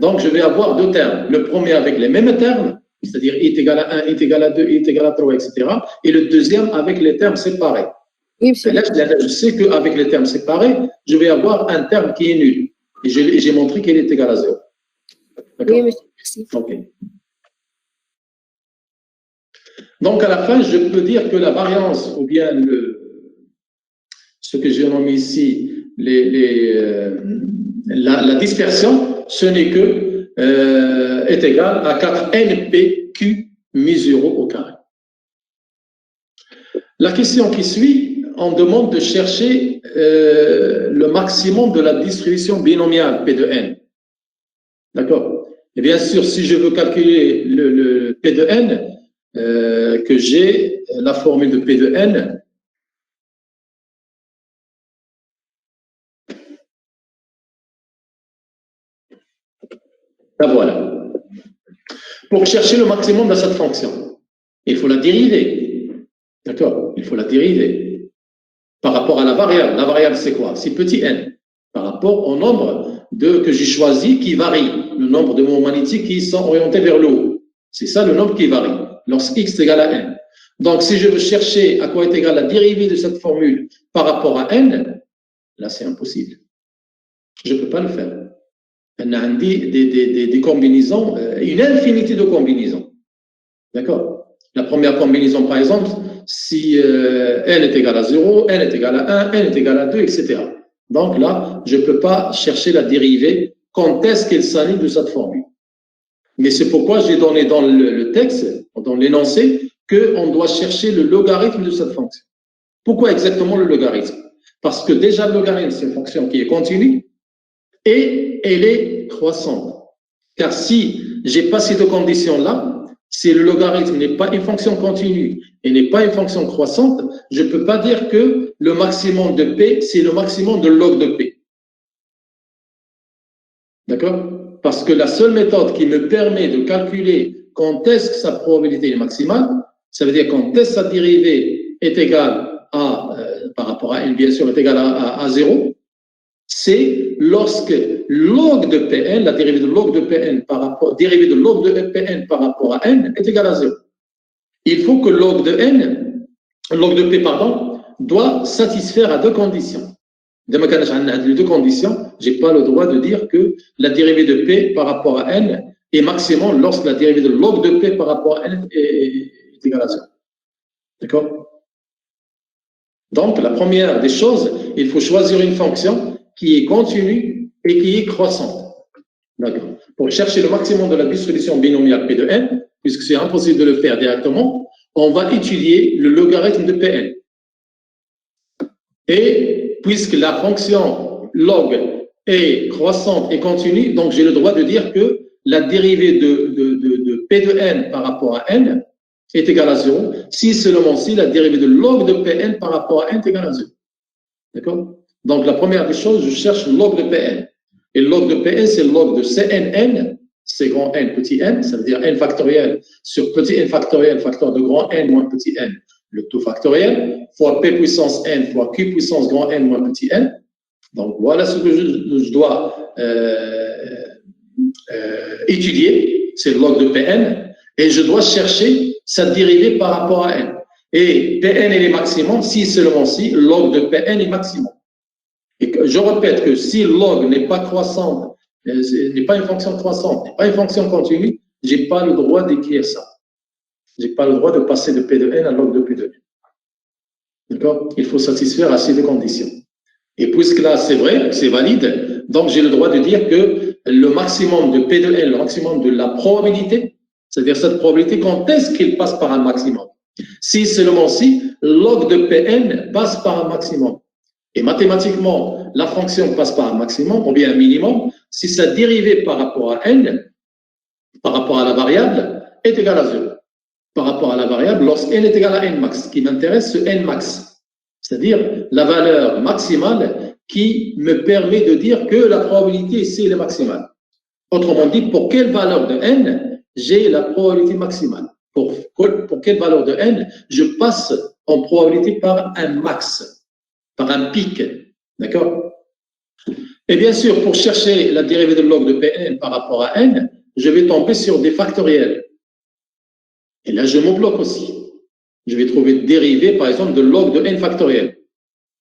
Donc, je vais avoir deux termes. Le premier avec les mêmes termes, c'est-à-dire I est égal à 1, I est égal à 2, I est égal à 3, etc. Et le deuxième avec les termes séparés. Oui, monsieur. Là, je sais qu'avec les termes séparés, je vais avoir un terme qui est nul. Et j'ai montré qu'il est égal à 0. Oui, monsieur, merci. Ok. Donc, à la fin, je peux dire que la variance, ou bien ce que j'ai nommé ici, la dispersion, ce n'est que est égal à 4npq mu 0 au carré. La question qui suit, on demande de chercher le maximum de la distribution binomiale P de n. D'accord? Et bien sûr, si je veux calculer le P de n, que j'ai la formule de P de n, la voilà. Pour chercher le maximum de cette fonction, il faut la dériver. D'accord? Il faut la dériver. Par rapport à la variable. La variable, c'est quoi? C'est petit n. Par rapport au nombre que j'ai choisi qui varie. Le nombre de moments magnétiques qui sont orientés vers le haut. C'est ça le nombre qui varie. Lorsque x est égal à n. Donc, si je veux chercher à quoi est égale la dérivée de cette formule par rapport à n, là, c'est impossible. Je ne peux pas le faire. On a des combinaisons, une infinité de combinaisons. D'accord? La première combinaison, par exemple, si n est égal à 0, n est égal à 1, n est égal à 2, etc. Donc là, je ne peux pas chercher la dérivée quand est-ce qu'elle s'aligne de cette formule. Mais c'est pourquoi j'ai donné dans le texte, dans l'énoncé, qu'on doit chercher le logarithme de cette fonction. Pourquoi exactement le logarithme? Parce que déjà, le logarithme, c'est une fonction qui est continue et elle est croissante. Car si j'ai pas ces deux conditions-là, si le logarithme n'est pas une fonction continue et n'est pas une fonction croissante, je ne peux pas dire que le maximum de P, c'est le maximum de log de P. D'accord? Parce que la seule méthode qui me permet de calculer quand est-ce que sa probabilité est maximale, ça veut dire quand est-ce que sa dérivée est égale à, par rapport à n, bien sûr, est égale à 0, c'est lorsque log de Pn, la dérivée de log de Pn par rapport, dérivée de log de Pn par rapport à n est égale à 0. Il faut que log de P, pardon, doit satisfaire à deux conditions. De les deux conditions, je n'ai pas le droit de dire que la dérivée de P par rapport à n est maximum lorsque la dérivée de log de P par rapport à n est égale à 0. D'accord? Donc, la première des choses, il faut choisir une fonction qui est continue et qui est croissante. D'accord? Pour chercher le maximum de la distribution binomiale P de n, puisque c'est impossible de le faire directement, on va étudier le logarithme de Pn. Et puisque la fonction log est croissante et continue, donc j'ai le droit de dire que la dérivée de P de n par rapport à n est égale à 0, si seulement si la dérivée de log de Pn par rapport à n est égale à 0. D'accord? Donc la première des choses, je cherche le log de Pn. Et le log de Pn, c'est le log de Cnn, c'est grand n, petit n, ça veut dire n factoriel sur petit n factoriel, facteur de grand n moins petit n, le tout factoriel, fois p puissance n fois q puissance grand n moins petit n. Donc voilà ce que je dois étudier, c'est le log de Pn, et je dois chercher sa dérivée par rapport à n. Et Pn est maximum si seulement si log de Pn est maximum. Et je répète que si log n'est pas croissante, n'est pas une fonction croissante, n'est pas une fonction continue, je n'ai pas le droit d'écrire ça. Je n'ai pas le droit de passer de P de n à log de P de n. D'accord? Il faut satisfaire à ces deux conditions. Et puisque là, c'est vrai, c'est valide, donc j'ai le droit de dire que le maximum de P de n, le maximum de la probabilité, c'est-à-dire cette probabilité, quand est-ce qu'il passe par un maximum? Si seulement si log de Pn passe par un maximum. Et mathématiquement, la fonction passe par un maximum, ou bien un minimum, si sa dérivée par rapport à n, par rapport à la variable, est égale à 0. Par rapport à la variable, lorsque n est égal à n max, ce qui m'intéresse, c'est n max. C'est-à-dire la valeur maximale qui me permet de dire que la probabilité ici est maximale. Autrement dit, pour quelle valeur de n, j'ai la probabilité maximale. Pour quelle valeur de n, je passe en probabilité par un max, par un pic. D'accord? Et bien sûr, pour chercher la dérivée de log de Pn par rapport à n, je vais tomber sur des factoriels. Et là, je me bloque aussi. Je vais trouver dérivée, par exemple, de log de n factoriel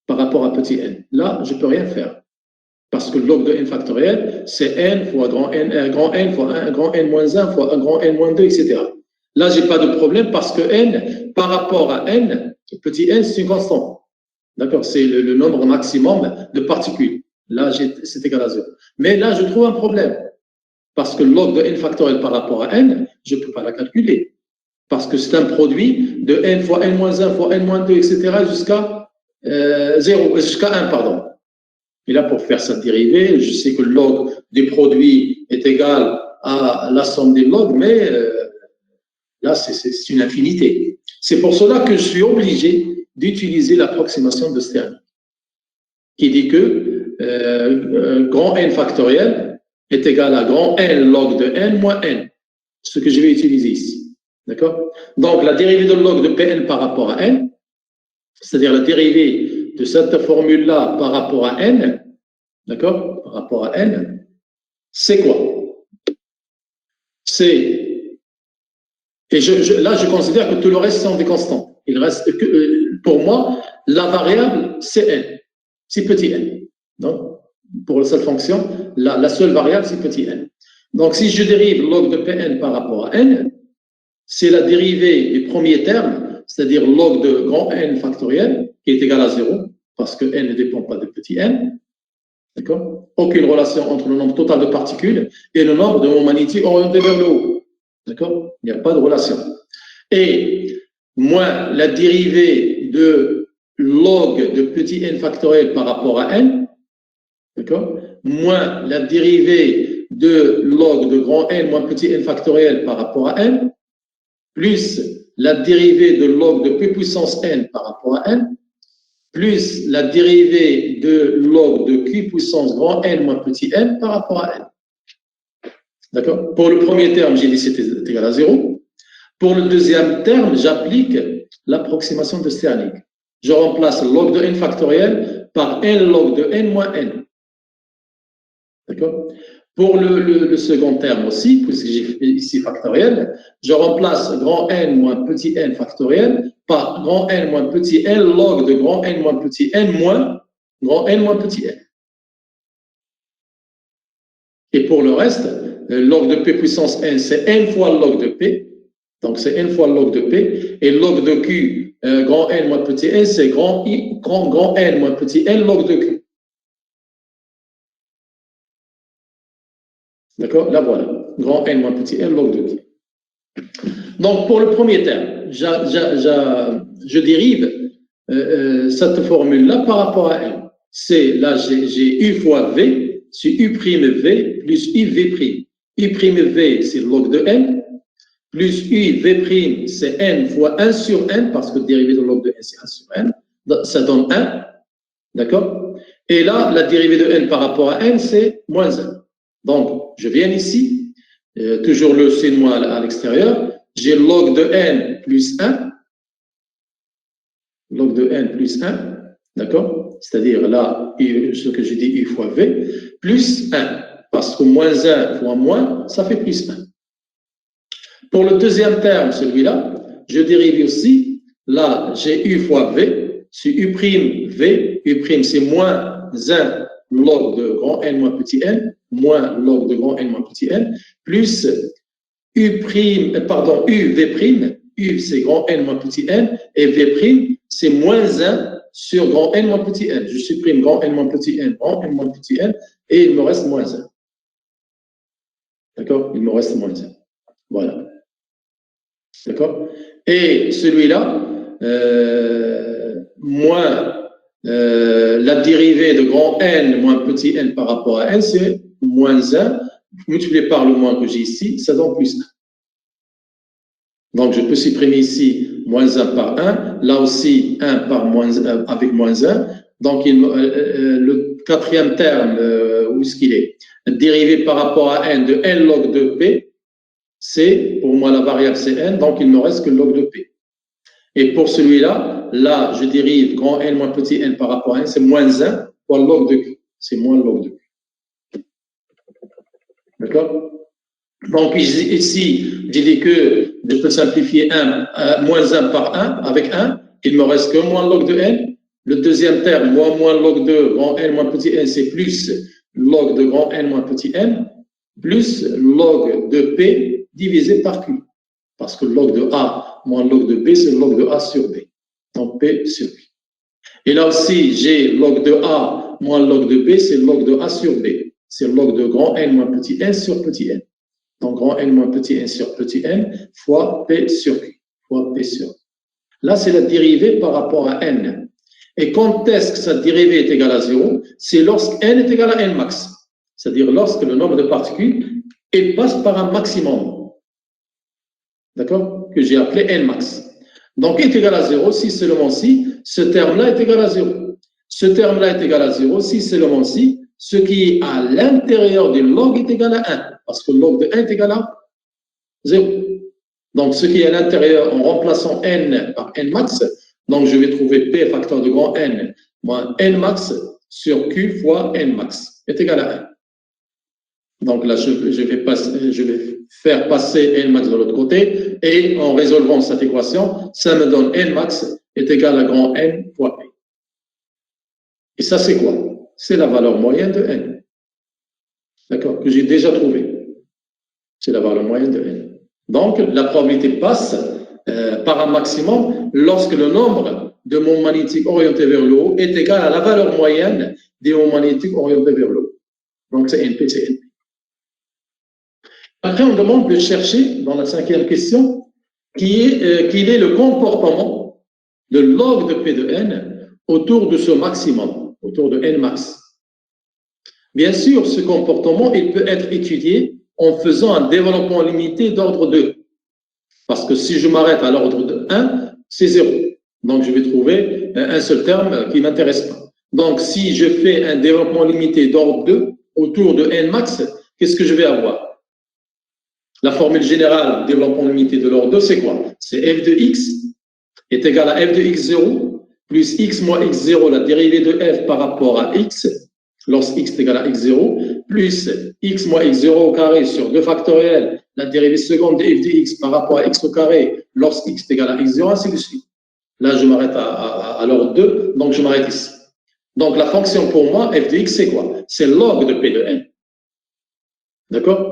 par rapport à petit n. Là, je ne peux rien faire. Parce que log de n factoriel, c'est n fois grand n fois 1 grand n moins 1 fois 1 grand n moins 2, etc. Là, je n'ai pas de problème parce que n, par rapport à n, petit n, c'est une constante. D'accord? C'est le nombre maximum de particules. Là, c'est égal à 0. Mais là, je trouve un problème. Parce que log de n factoriel par rapport à n, je ne peux pas la calculer. Parce que c'est un produit de n fois n moins 1 fois n moins 2, etc. jusqu'à 0 jusqu'à 1, pardon. Et là, pour faire cette dérivée, je sais que le log des produits est égal à la somme des logs, mais là, c'est une infinité. C'est pour cela que je suis obligé d'utiliser l'approximation de Stern, qui dit que grand N factoriel est égal à grand N log de N moins N, ce que je vais utiliser ici. D'accord? Donc, la dérivée de log de Pn par rapport à N, c'est-à-dire la dérivée de cette formule-là par rapport à N, d'accord? Par rapport à N, c'est quoi? C'est, et là, je considère que tout le reste sont des constants. Il reste que, pour moi, la variable, c'est N, c'est petit n. Donc, pour cette fonction, la seule variable, c'est petit n. Donc, si je dérive log de Pn par rapport à n, c'est la dérivée du premier terme, c'est-à-dire log de grand N factoriel, qui est égal à 0, parce que n ne dépend pas de petit n. D'accord? Aucune relation entre le nombre total de particules et le nombre de moments magnétiques orientés vers le haut. D'accord? Il n'y a pas de relation. Et moins la dérivée de log de petit n factoriel par rapport à n, d'accord? Moins la dérivée de log de grand N moins petit n factoriel par rapport à n, plus la dérivée de log de p puissance n par rapport à n, plus la dérivée de log de q puissance grand N moins petit n par rapport à n. D'accord? Pour le premier terme, j'ai dit c'était égal à 0. Pour le deuxième terme, j'applique l'approximation de Stirling. Je remplace log de n factoriel par n log de n moins n. D'accord? Pour le second terme aussi, puisque j'ai fait ici factoriel, je remplace grand N moins petit n factoriel par grand N moins petit n log de grand N moins petit n moins grand N moins petit n. Et pour le reste, log de p puissance n, c'est n fois log de p. Donc, c'est n fois log de p. Et log de q, grand N moins petit n, c'est grand N moins petit n log de q. D'accord? Là, voilà. Grand N moins petit n log de q. Donc, pour le premier terme, je dérive cette formule-là par rapport à n. C'est, là, j'ai u fois v, c'est u' v plus u v'. U' v, c'est log de n, plus u v', c'est n fois 1 sur n, parce que le dérivé de log de n, c'est 1 sur n. Ça donne 1. D'accord? Et là, la dérivée de n par rapport à n, c'est moins 1. Donc, je viens ici, toujours le signe à l'extérieur, j'ai log de n plus 1, log de n plus 1, d'accord? C'est-à-dire là, ce que je dis u fois v, plus 1, parce que moins 1 fois moins, ça fait plus 1. Pour le deuxième terme, celui-là, je dérive aussi, là, j'ai u fois v, c'est u' v, u' c'est moins 1 log de grand N moins petit n, moins log de grand N moins petit n, plus u' v', u c'est grand N moins petit n, et v' c'est moins 1 sur grand N moins petit n. Je supprime grand N moins petit n, grand N moins petit n, et il me reste moins 1. D'accord? Il me reste moins 1. Voilà. D'accord? Et celui-là, moins la dérivée de grand N moins petit n par rapport à n, c'est moins 1, multiplié par le moins que j'ai ici, ça donne plus 1. Donc, je peux supprimer ici moins 1 par 1, là aussi 1 par moins 1 avec moins 1. Donc, le quatrième terme, où est-ce qu'il est? Dérivé par rapport à n de n log de p, c'est, pour moi, la variable c'est n, donc il ne me reste que log de p. Et pour celui-là, là, je dérive grand N moins petit n par rapport à n, c'est moins 1 fois log de q. C'est moins log de q. D'accord? Donc, ici, j'ai dit que je peux simplifier moins 1 par 1 avec 1. Il me reste que moins log de n. Le deuxième terme, moins log de grand N moins petit n, c'est plus log de grand N moins petit n, plus log de p divisé par q. Parce que log de a moins log de b, c'est log de a sur b. Donc, p sur q. Et là aussi, j'ai log de a moins log de b, c'est log de a sur b. C'est log de grand N moins petit n sur petit n. Donc, grand N moins petit n sur petit n fois p sur q. Fois p sur q. Là, c'est la dérivée par rapport à n. Et quand est-ce que sa dérivée est égale à 0? C'est lorsque n est égal à n max. C'est-à-dire lorsque le nombre de particules passe par un maximum. D'accord? Que j'ai appelé n max. Donc, est égal à 0 si seulement si ce terme-là est égal à 0. Ce terme-là est égal à 0 si seulement si ce qui est à l'intérieur du log est égal à 1. Parce que le log de 1 est égal à 0. Donc, ce qui est à l'intérieur, en remplaçant n par n max, donc je vais trouver p facteur de grand n moins n max sur q fois n max est égal à 1. Donc là, je vais faire passer n max de l'autre côté et en résolvant cette équation, ça me donne n max est égal à grand n fois p. Et ça, c'est quoi? C'est la valeur moyenne de n. D'accord? Que j'ai déjà trouvé. C'est la valeur moyenne de n. Donc, la probabilité passe par un maximum lorsque le nombre de monts magnétiques orientés vers le haut est égal à la valeur moyenne des monts magnétiques orientés vers le haut. Donc, c'est NP, c'est NP. Après, on demande de chercher, dans la cinquième question, quel est le comportement de log de P de n autour de ce maximum, autour de n max. Bien sûr, ce comportement, il peut être étudié en faisant un développement limité d'ordre 2. Parce que si je m'arrête à l'ordre de 1, c'est 0. Donc, je vais trouver un seul terme qui ne m'intéresse pas. Donc, si je fais un développement limité d'ordre 2 autour de n max, qu'est-ce que je vais avoir? La formule générale du développement limité de l'ordre 2, c'est quoi? C'est f de x est égal à f de x0 plus x moins x0, la dérivée de f par rapport à x, lorsque x est égal à x0, plus x moins x0 au carré sur 2 factoriels, la dérivée seconde de f de x par rapport à x au carré, lorsque x est égal à x0, ainsi de suite. Là, je m'arrête à l'ordre 2, donc je m'arrête ici. Donc, la fonction pour moi, f de x, c'est quoi? C'est log de p de n. D'accord?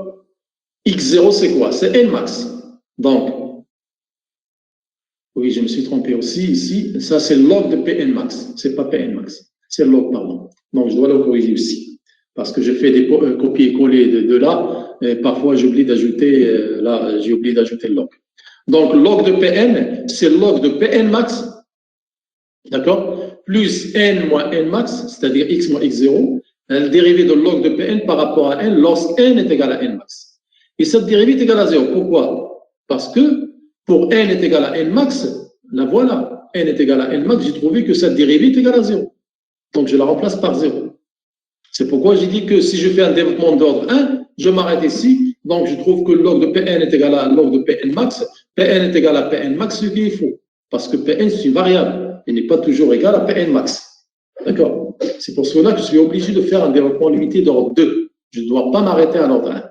x0, c'est quoi? C'est n max. Donc, oui, je me suis trompé aussi ici. Ça, c'est log de pn max. C'est pas pn max. C'est log, pardon. Donc, je dois le corriger aussi. Parce que je fais des copier-coller de là. Et parfois, j'oublie d'ajouter, là, j'ai oublié d'ajouter le log. Donc, log de pn, c'est log de pn max. D'accord? Plus n moins n max, c'est-à-dire x moins x0. La dérivée de log de pn par rapport à n lorsque n est égal à n max. Et cette dérivée est égale à 0. Pourquoi? Parce que pour n est égal à n max, la voilà. N est égal à n max, j'ai trouvé que cette dérivée est égale à 0. Donc, je la remplace par 0. C'est pourquoi j'ai dit que si je fais un développement d'ordre 1, je m'arrête ici. Donc, je trouve que log de Pn est égal à log de Pn max. Pn est égal à Pn max, ce qui est faux. Parce que Pn, c'est une variable. Elle n'est pas toujours égale à Pn max. D'accord? C'est pour cela que je suis obligé de faire un développement limité d'ordre 2. Je ne dois pas m'arrêter à l'ordre 1.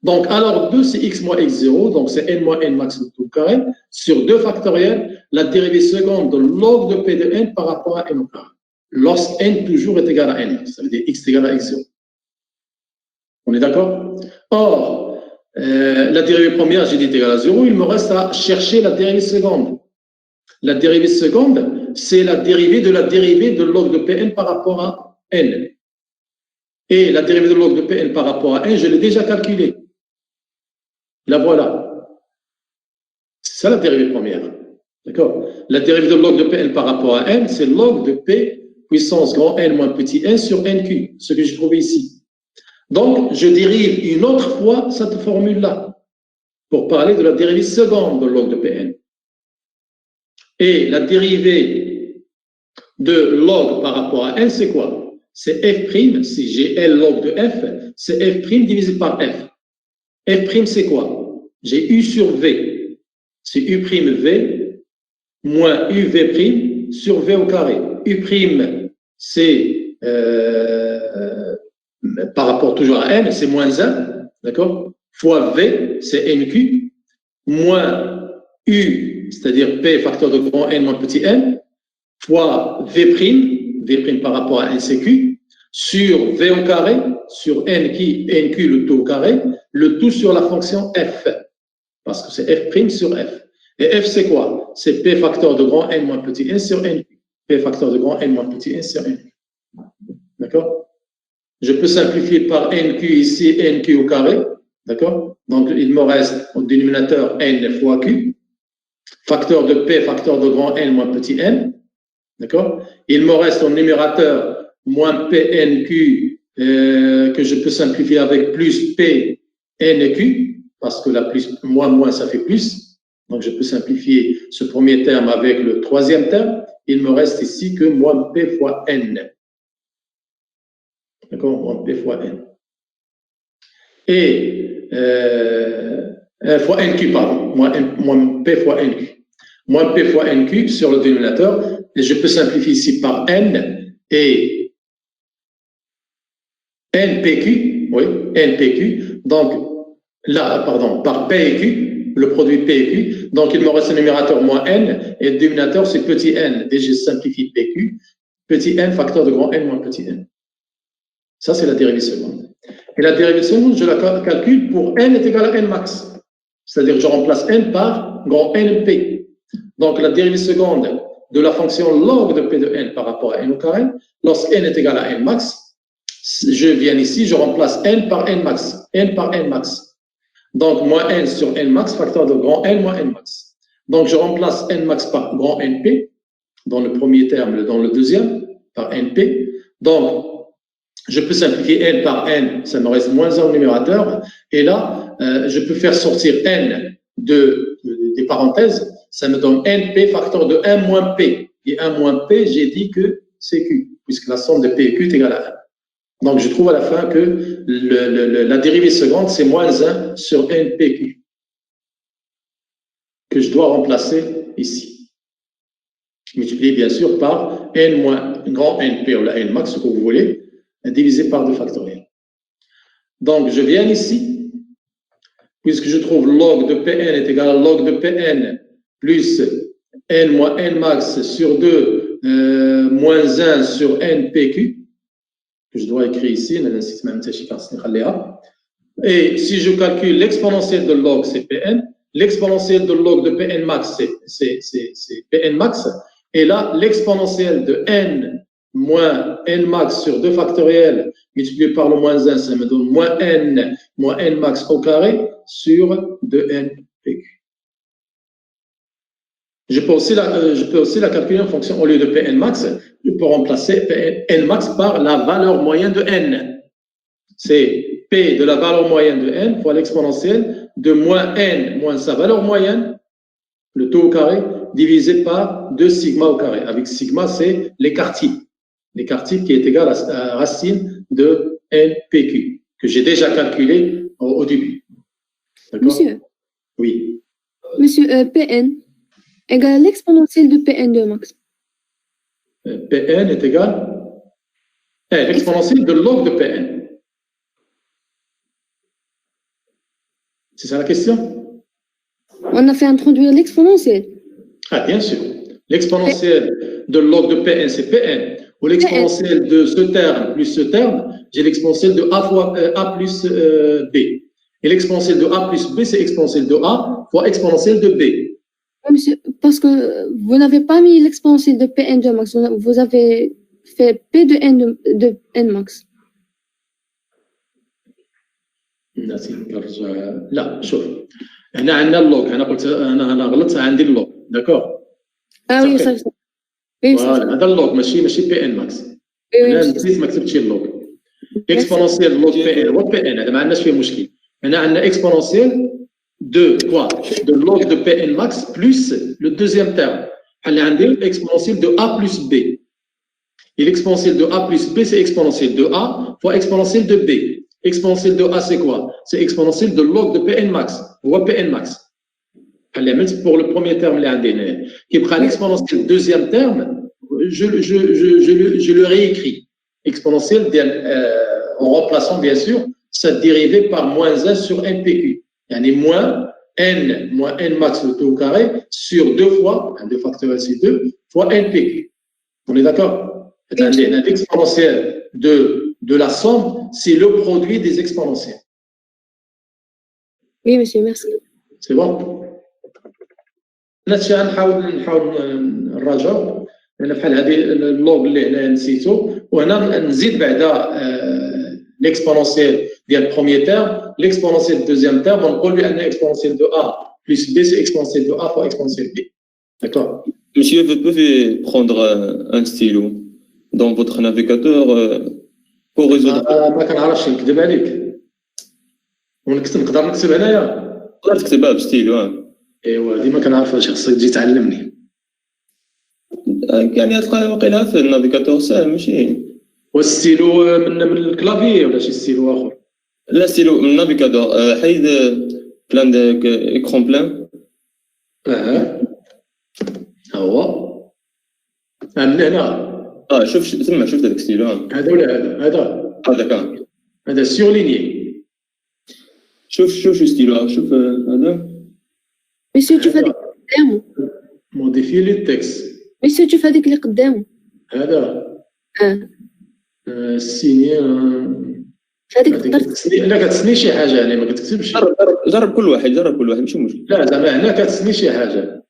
Donc, à l'ordre 2, c'est x moins x0, donc c'est n moins n max tout carré, sur 2 factoriels, la dérivée seconde de log de p de n par rapport à n au carré. Lorsque n toujours est égal à n, ça veut dire x est égal à x0. On est d'accord? Or, la dérivée première, j'ai dit est égale à 0, il me reste à chercher la dérivée seconde. La dérivée seconde, c'est la dérivée de log de Pn par rapport à n. Et la dérivée de log de Pn par rapport à n, je l'ai déjà calculée. La voilà. C'est ça la dérivée première. D'accord? La dérivée de log de Pn par rapport à n, c'est log de P puissance grand N moins petit n sur nq, ce que j'ai trouvé ici. Donc, je dérive une autre fois cette formule-là pour parler de la dérivée seconde de log de Pn. Et la dérivée de log par rapport à n, c'est quoi? C'est f', si j'ai L log de f, c'est f' divisé par f. F', c'est quoi? J'ai U sur V. C'est U'V moins UV' sur V au carré. U', c'est par rapport toujours à N, c'est moins 1, d'accord? Fois V, c'est NQ, moins U, c'est-à-dire P facteur de grand N moins petit n, fois V' par rapport à N, c'est Q, sur V au carré, sur NQ, le tout au carré, le tout sur la fonction F, parce que c'est F' sur F. Et F, c'est quoi? C'est P facteur de grand N moins petit n sur NQ. P facteur de grand N moins petit n sur NQ. D'accord? Je peux simplifier par NQ ici, NQ au carré. D'accord? Donc, il me reste au dénominateur N fois Q. Facteur de P, facteur de grand N moins petit n. D'accord? Il me reste en numérateur moins PNQ que je peux simplifier avec plus PNQ, parce que la plus, moins, ça fait plus. Donc, je peux simplifier ce premier terme avec le troisième terme. Il me reste ici que moins P fois N. D'accord? Moins P fois N. Et fois NQ, pardon. Moins P fois NQ. Moins P fois NQ sur le dénominateur. Et je peux simplifier ici par N et NPQ. Oui, NPQ. Donc, là, pardon, par PQ, le produit PQ. Donc, il me reste un numérateur moins N et le dénominateur, c'est petit n. Et je simplifie PQ. Petit n, facteur de grand N moins petit n. Ça, c'est la dérivée seconde. Et la dérivée seconde, je la calcule pour n est égal à n max. C'est-à-dire que je remplace n par grand NP. Donc, la dérivée seconde de la fonction log de P de n par rapport à n au carré, lorsque n est égal à n max, je viens ici, je remplace n par n max. N par n max. Donc, moins n sur n max, facteur de grand N moins n max. Donc, je remplace n max par grand NP, dans le premier terme, dans le deuxième, par NP. Donc, je peux simplifier n par n, ça me reste moins 1 au numérateur. Et là, je peux faire sortir n des parenthèses, ça me donne np facteur de 1 moins p. Et 1 moins p, j'ai dit que c'est q, puisque la somme de p et q est égale à 1. Donc, je trouve à la fin que la dérivée seconde, c'est moins 1 sur npq, que je dois remplacer ici. Multiplié bien sûr par n moins grand np ou la n max, ce que vous voulez, divisé par 2 factoriel. Donc, je viens ici, puisque je trouve log de Pn est égal à log de Pn plus n moins n max sur 2 moins 1 sur npq, que je dois écrire ici, et si je calcule l'exponentielle de log, c'est Pn, l'exponentielle de log de Pn max, c'est Pn max, et là, l'exponentielle de n moins n max sur 2 factoriels multiplié par le moins 1, ça me donne moins n max au carré sur 2n pq. Je peux aussi la calculer en fonction, au lieu de Pn max, je peux remplacer Pn max par la valeur moyenne de n. C'est P de la valeur moyenne de n fois l'exponentielle de moins n moins sa valeur moyenne, le taux au carré, divisé par 2 sigma au carré. Avec sigma, c'est l'écart type. L'écart type qui est égal à racine de npq, que j'ai déjà calculé au début. Monsieur. Oui. Monsieur, Pn égale à l'exponentielle de Pn2 max. Pn est égal à l'exponentielle de log de Pn. C'est ça la question? On a fait introduire l'exponentielle. Ah, bien sûr. L'exponentielle de log de Pn, c'est Pn. Ou l'exponentielle de ce terme plus ce terme, j'ai l'exponentielle de a fois a plus b. Et l'exponentielle de a plus b, c'est exponentielle de a fois exponentielle de b. Oui, monsieur, parce que vous n'avez pas mis l'exponentielle de Pn2 max, vous avez fait P de n max. لا شوف هنا عندنا اللوج انا قلت انا غلطت عندي اللوج داكور وي صافي وي فوالا هذا اللوج ماشي بي ان ماكس انا نسيت ما كتبتش اللوج اكسبونونسيال لوج بي ان هو بي ان هذا ما عندناش فيه مشكل هنا عندنا اكسبونونسيال de quoi de log de Pn max plus le deuxième terme بحال عندي الاكسبونونسيال de a plus b et l'exponentielle de a plus b c'est exponentielle de a fois exponentielle de b. Exponentielle de A, c'est quoi? C'est exponentielle de log de Pn max. On voit Pn max. Pour le premier terme, qui prend l'exponentielle deuxième terme, je le réécris. Exponentielle en remplaçant, bien sûr, cette dérivée par moins 1 sur npq. Il y en a moins n max le taux au carré sur 2 fois, 2 factoriel c'est 2, fois npq. On est d'accord? L'exponentielle de la somme, c'est le produit des exponentielles. Oui, monsieur, merci. C'est bon. نحاول نراجعوا لان بحال هذه اللوغ اللي هنا نسيتو وهنا نزيد بعدا l'exponentielle ديال premier terme l'exponentielle du deuxième terme ونقول بان exponentielle de a plus b c'est exponentielle de a fois exponentielle b. D'accord. Monsieur, vous pouvez prendre un stylo dans votre navigateur pour résoudre. ما كنعرفش نكذب عليك نقدر نكتب هنايا تقدر تكتبها بستيلو. ايوا ديما كنعرفهاش خصك تجي تعلمني. يعني تلقى واقيلا في النافيغاتور ساهل ماشي. والستيلو من الكلافي ولا شي ستيلو اخر؟ لا ستيلو من النافيغاتور حيد بلان داك ايكرون بلان. ها هو من هنا. شوف ثم شوف داك ستيلو هذا ولا هذا؟ هذاك هذا سيغليني. شوف ستيلو شوف هذا. ميسيو شوف هذيك قدامه. موديفي لي التكست. ميسيو شوف هذيك اللي قدامه. هذا سيني هذيك تقدر لا كتسني شي حاجه يعني ما كتكتبش. جرب كل واحد ماشي مشكل. لا زعما هنا كتسني شي حاجه.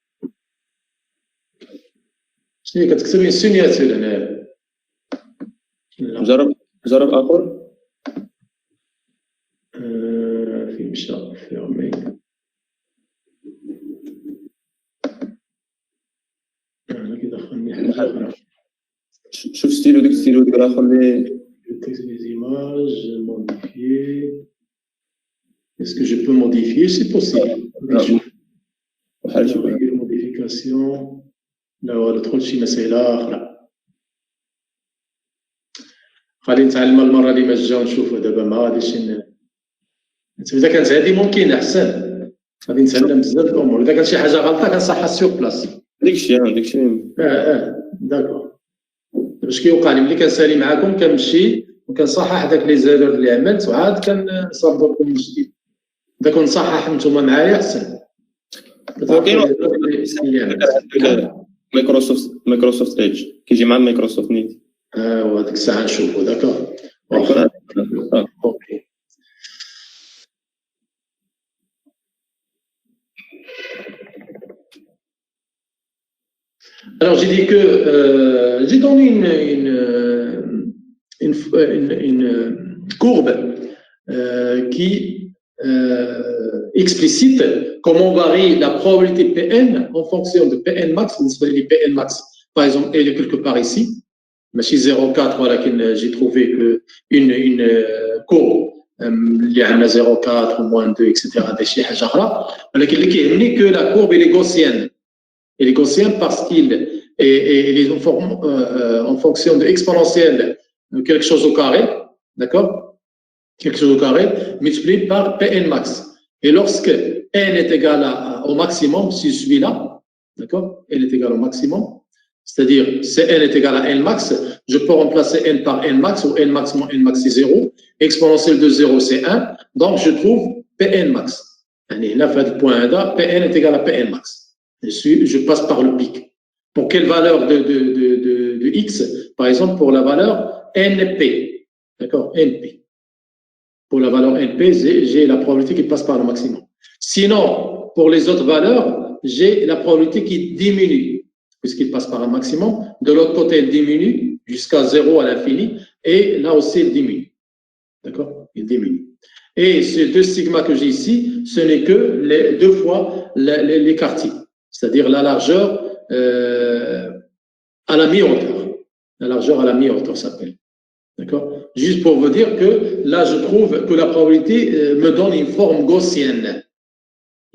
شنو كتكتب سينياتور هنا؟ جرب اخر. فين مشى فيرمي. انا كي دخلني حاجه. شوف ستيلو ديك الاخر اللي le texte des images, modifier. Est-ce que je peux modifier? C'est possible. Modification. لا ولا تدخل شي مسألة أخرى. خلينا نتعلم المرة اللي ما جا ونشوفو دابا ما غاديش إذا كانت هادي ممكن أحسن. غادي نتعلم بزاف الأمور. إذا كانت شي حاجة غلطة كنصحها سيغ بلاص. داكشي داكور. باش كيوقع لي ملي كنسالي معاكم كنمشي وكنصحح داك لي زيرور اللي عملت وعاد كنصاوب لكم من جديد. إذا كنت نصحح نتوما معايا أحسن. مايكروسوفت ايدج كيجي مع مايكروسوفت نيت. وهذيك الساعة نشوفو داكور. اوكي. Alors j'ai dit que j'ai donné une courbe qui explicite comment varie la probabilité Pn en fonction de Pn max. Les Pn max, par exemple, elle est quelque part ici. ماشي 0,4 ولكن j'ai trouvé que une courbe اللي عندنا 0,4 ou moins 2 etc. هذا شي حاجة أخرى. ولكن اللي كيهمني que la courbe est gaussienne. Elle est gaussienne parce qu'il est en fonction de exponentielle de quelque chose au carré, d'accord? Quelque chose au carré multiplié par Pn max. Et lorsque n est égal au maximum, si celui-là, d'accord? N est égal au maximum, c'est-à-dire si n est égal à n max, je peux remplacer n par n max ou n max moins n max c'est 0, exponentielle de 0 c'est 1, donc je trouve Pn max. Et là, fait le point là, Pn est égal à Pn max. Je passe par le pic. Pour quelle valeur de x? Par exemple, pour la valeur np, d'accord? Np. Pour la valeur np, j'ai la probabilité qui passe par le maximum. Sinon, pour les autres valeurs, j'ai la probabilité qui diminue, puisqu'il passe par un maximum. De l'autre côté, elle diminue jusqu'à 0 à l'infini, et là aussi, elle diminue. D'accord? Il diminue. Et ces deux sigma que j'ai ici, ce n'est que deux fois l'écartille, c'est-à-dire la largeur à la mi-hauteur. La largeur à la mi-hauteur s'appelle. D'accord? Juste pour vous dire que là, je trouve que la probabilité me donne une forme gaussienne.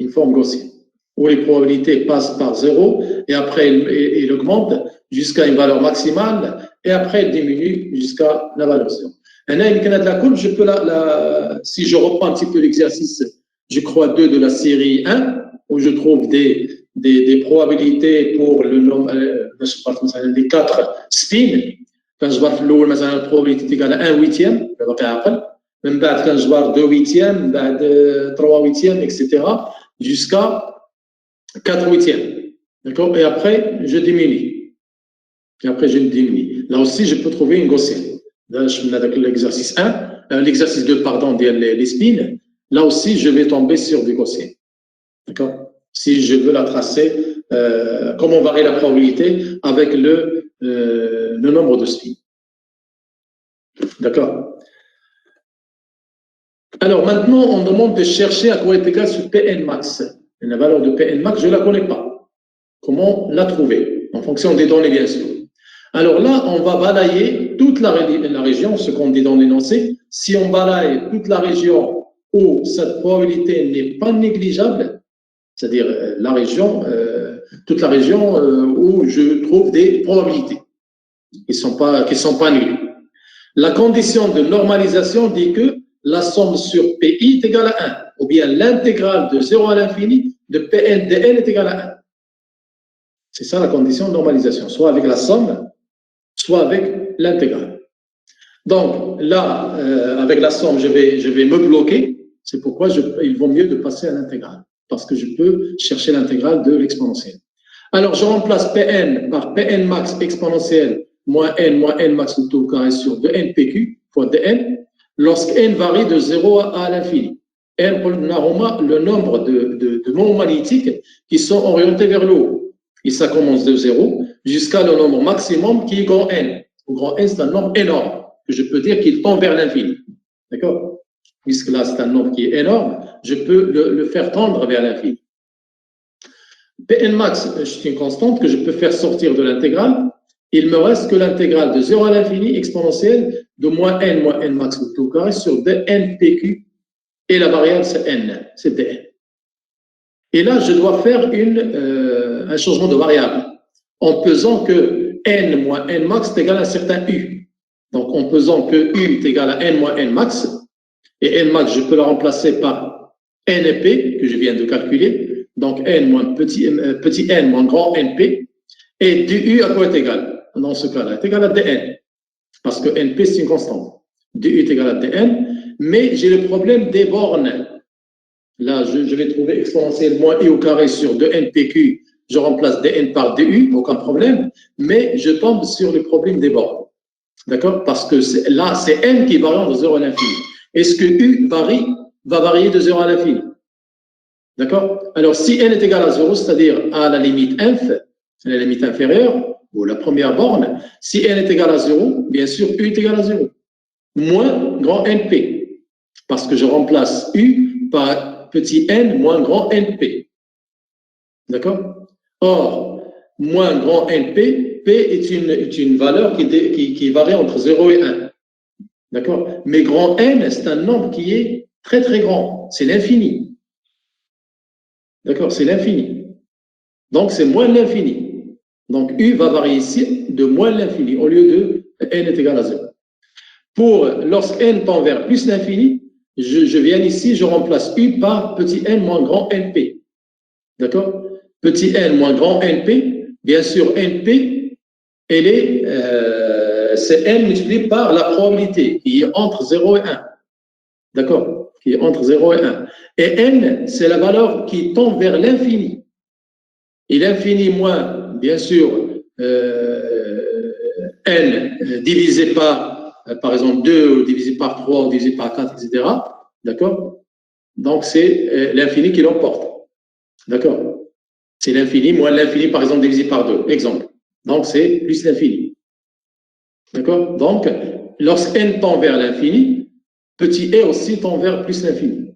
Une forme gaussienne. Où les probabilités passent par 0 et après elle augmente jusqu'à une valeur maximale et après elle diminue jusqu'à la valeur 0. Maintenant, la courbe, je peux si je reprends un petit peu l'exercice, je crois 2 de la série 1, où je trouve des probabilités pour le nombre, les 4 spins. Quand je vois la probabilité égale à 1 huitième, même quand je vois 2 huitièmes, 3 huitièmes, etc., jusqu'à 4 huitièmes. D'accord? Et après, je diminue. Là aussi, je peux trouver une gaussienne. Là, je mets l'exercice 1, l'exercice 2, pardon, les spins. Là aussi, je vais tomber sur des gaussiennes. D'accord? Si je veux la tracer, comment varie la probabilité avec le nombre de spins. D'accord? Alors maintenant, on demande de chercher à quoi est égal ce Pn max. La valeur de Pn max, je ne la connais pas. comment la trouver, en fonction des données, bien sûr. Alors là, on va balayer toute la région, ce qu'on dit dans l'énoncé. Si on balaye toute la région où cette probabilité n'est pas négligeable, c'est-à-dire la région, toute la région où je trouve des probabilités qui sont pas nulles. La condition de normalisation dit que la somme sur PI est égale à 1, ou bien l'intégrale de 0 à l'infini de Pn dn est égale à 1. C'est ça la condition de normalisation, soit avec la somme, soit avec l'intégrale. Donc là, avec la somme, je vais me bloquer. C'est pourquoi il vaut mieux de passer à l'intégrale, parce que je peux chercher l'intégrale de l'exponentielle. Alors, je remplace Pn par Pn max exponentielle moins n max tout au carré sur 2npq fois dn, lorsque n varie de 0 à l'infini. N, le nombre de moments magnétiques qui sont orientés vers le haut. Et ça commence de 0 jusqu'à le nombre maximum qui est grand N. Le grand N, c'est un nombre énorme, que je peux dire qu'il tend vers l'infini. D'accord? Puisque là, c'est un nombre qui est énorme, je peux le faire tendre vers l'infini. Pn max, c'est une constante que je peux faire sortir de l'intégrale. Il me reste que l'intégrale de 0 à l'infini exponentielle de moins n max tout au carré sur dnpq. Et la variable, c'est n, c'est dn. Et là, je dois faire un changement de variable en pesant que n moins n max est égal à un certain u. Donc, en pesant que u est égal à n moins n max, et n max, je peux le remplacer par np, que je viens de calculer. Donc, n moins petit n moins grand np. Et du à quoi est égal? Dans ce cas-là, est égal à dn. Parce que np, c'est une constante. Du est égal à dn. Mais j'ai le problème des bornes. Là, je vais trouver exponentielle moins i au carré sur 2npq. Je remplace dn par du, aucun problème. Mais je tombe sur le problème des bornes. D'accord? Parce que là, c'est n qui varie de 0 à l'infini. Est-ce que u va varier de 0 à l'infini? D'accord? Alors, si n est égal à 0, c'est-à-dire à la limite inf, la limite inférieure, ou la première borne, si n est égal à 0, bien sûr, u est égal à 0. Moins grand np. Parce que je remplace u par petit n moins grand np. D'accord? Or, moins grand np, p est une valeur qui varie entre 0 et 1. D'accord? Mais grand n, c'est un nombre qui est très très grand. C'est l'infini. D'accord? C'est l'infini. Donc, c'est moins l'infini. Donc, u va varier ici de moins l'infini au lieu de n est égal à 0. Lorsque n tend vers plus l'infini, je viens ici, je remplace u par petit n moins grand np. D'accord? Petit n moins grand np, bien sûr, np, c'est n multiplié par la probabilité qui est entre 0 et 1. D'accord? Qui est entre 0 et 1. Et n, c'est la valeur qui tend vers l'infini. Et l'infini moins, bien sûr, n divisé par exemple, 2, ou divisé par 3, ou divisé par 4, etc. D'accord? Donc, c'est l'infini qui l'emporte. D'accord? C'est l'infini moins l'infini, par exemple, divisé par 2. Exemple. Donc, c'est plus l'infini. D'accord? Donc, lorsque n tend vers l'infini, petit e aussi tend vers plus l'infini.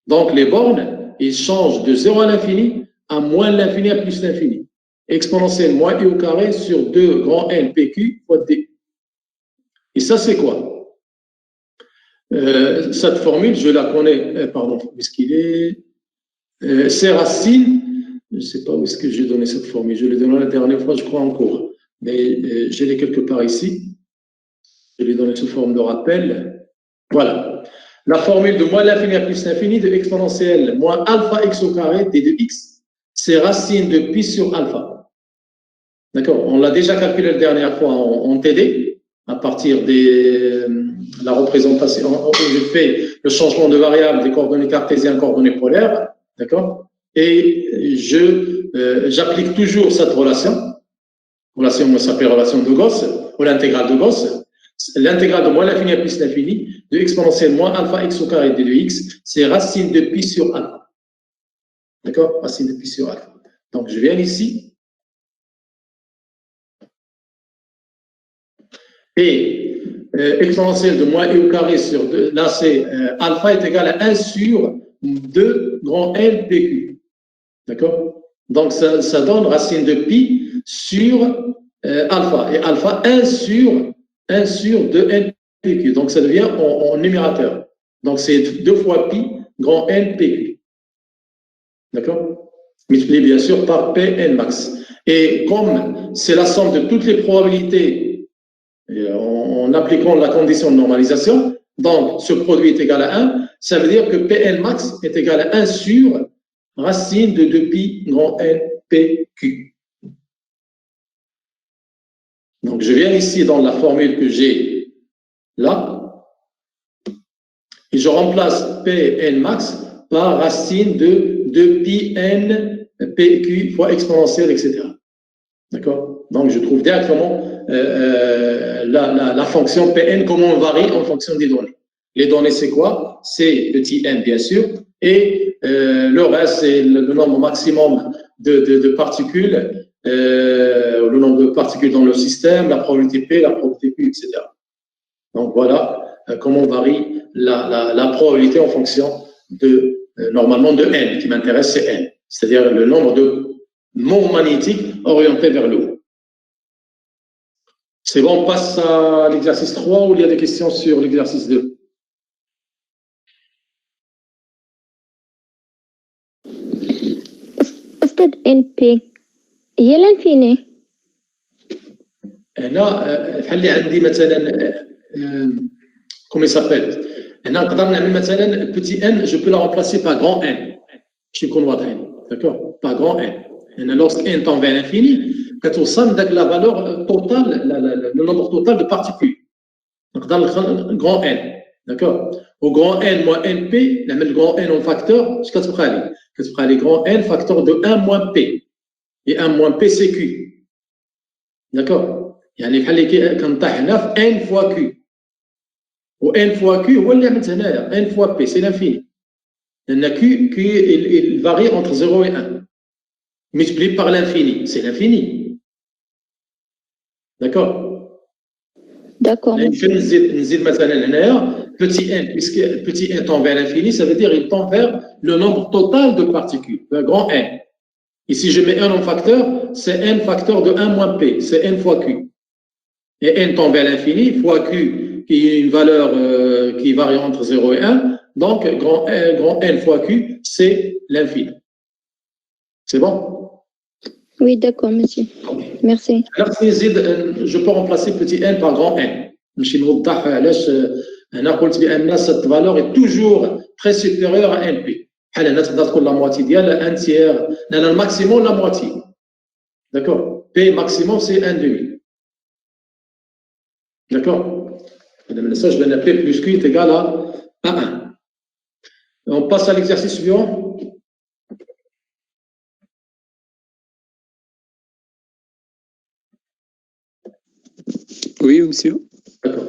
Donc, les bornes, ils changent de 0 à l'infini à moins l'infini à plus l'infini. Exponentielle moins i au carré sur 2 grand n pq fois d. Et ça, c'est quoi? Cette formule, je la connais, pardon, puisqu'il est. C'est racine, je ne sais pas où est-ce que j'ai donné cette formule, je l'ai donnée la dernière fois, je crois, en cours. Mais je l'ai quelque part ici. Je l'ai donné sous forme de rappel. Voilà. La formule de moins l'infini à plus l'infini de exponentielle moins alpha x au carré d de x, c'est racine de pi sur alpha. D'accord? On l'a déjà calculé la dernière fois en TD. À partir de la représentation, où je fais le changement de variable des coordonnées cartésiennes, coordonnées polaires, d'accord? Et j'applique toujours cette relation s'appelle relation de Gauss, ou l'intégrale de Gauss. L'intégrale de moins l'infini à plus l'infini, de exponentielle moins alpha x au carré d de x, c'est racine de pi sur alpha. D'accord? Racine de pi sur alpha. Donc, je viens ici. Et exponentielle de moins i au carré sur 2, là c'est alpha est égal à 1 sur 2 grand N PQ. D'accord? Donc, ça donne racine de pi sur alpha. Et alpha, 1 sur 2npq. Donc, ça devient en numérateur. Donc, c'est 2 fois pi grand npq. D'accord? Multiplié bien sûr par Pn max. Et comme c'est la somme de toutes les probabilités en appliquant la condition de normalisation, donc ce produit est égal à 1, ça veut dire que Pn max est égal à 1 sur racine de 2pi grand npq. Donc je viens ici dans la formule que j'ai là, et je remplace Pn max par racine de 2pi n pq fois exponentielle, etc. D'accord? Donc, je trouve directement la fonction Pn, comment on varie en fonction des données. Les données, c'est quoi? C'est petit n, bien sûr, et le reste, c'est le nombre maximum de particules, le nombre de particules dans le système, la probabilité P, la probabilité Q, etc. Donc, voilà comment on varie la probabilité en fonction de, normalement, de n. Qui m'intéresse, c'est n, c'est-à-dire le nombre de moments magnétiques orientés vers le haut. C'est bon, on passe à l'exercice 3 ou il y a des questions sur l'exercice 2? أستاذ NP هي l'infini. هنا خلي عندي مثلا comment il s'appelle. هنا نقدر نعمل مثلا petit n, je peux la remplacer par grand n. باش يكون واضحين. D'accord? Par grand n. هنا lorsque n tend vers l'infini, كتوصل داك la valeur totale, le nombre total de particules. نقدر نخلي grand n. D'accord? Au grand n moins np, نعمل grand n en facteur, اش كتبقى لي؟ كتبقى لي grand n facteur de 1 moins p. Et 1 moins p c'est q. D'accord? يعني بحال اللي كنطيح هنا في n fois q. و n fois q هو اللي عملت هنايا n fois p, c'est l'infini. لأن q il varie entre 0 et 1. Multiplié par l'infini, c'est l'infini. D'accord? D'accord. نزيد مثلا هنايا petit n, puisque petit n tend vers l'infini, ça veut dire il tend vers le nombre total de particules, le grand n. Ici, je mets 1 en facteur, c'est n facteur de 1 moins p, c'est n fois q. Et n tend vers l'infini, fois q, qui est une valeur qui varie entre 0 et 1, donc grand n fois q, c'est l'infini. C'est bon? Oui, d'accord, monsieur. Merci. Alors, je peux remplacer petit n par grand n. Je نوضح علاش هنا قلت بأن cette valeur est toujours très supérieure à np. بحال هنا تقدر تكون la moitié ديال 1 tiers, le maximum la moitié. D'accord? P maximum c'est 1 demi. D'accord? Ça, je vais l'appeler plus q est égal à 1. On passe à l'exercice suivant. Oui, monsieur. D'accord.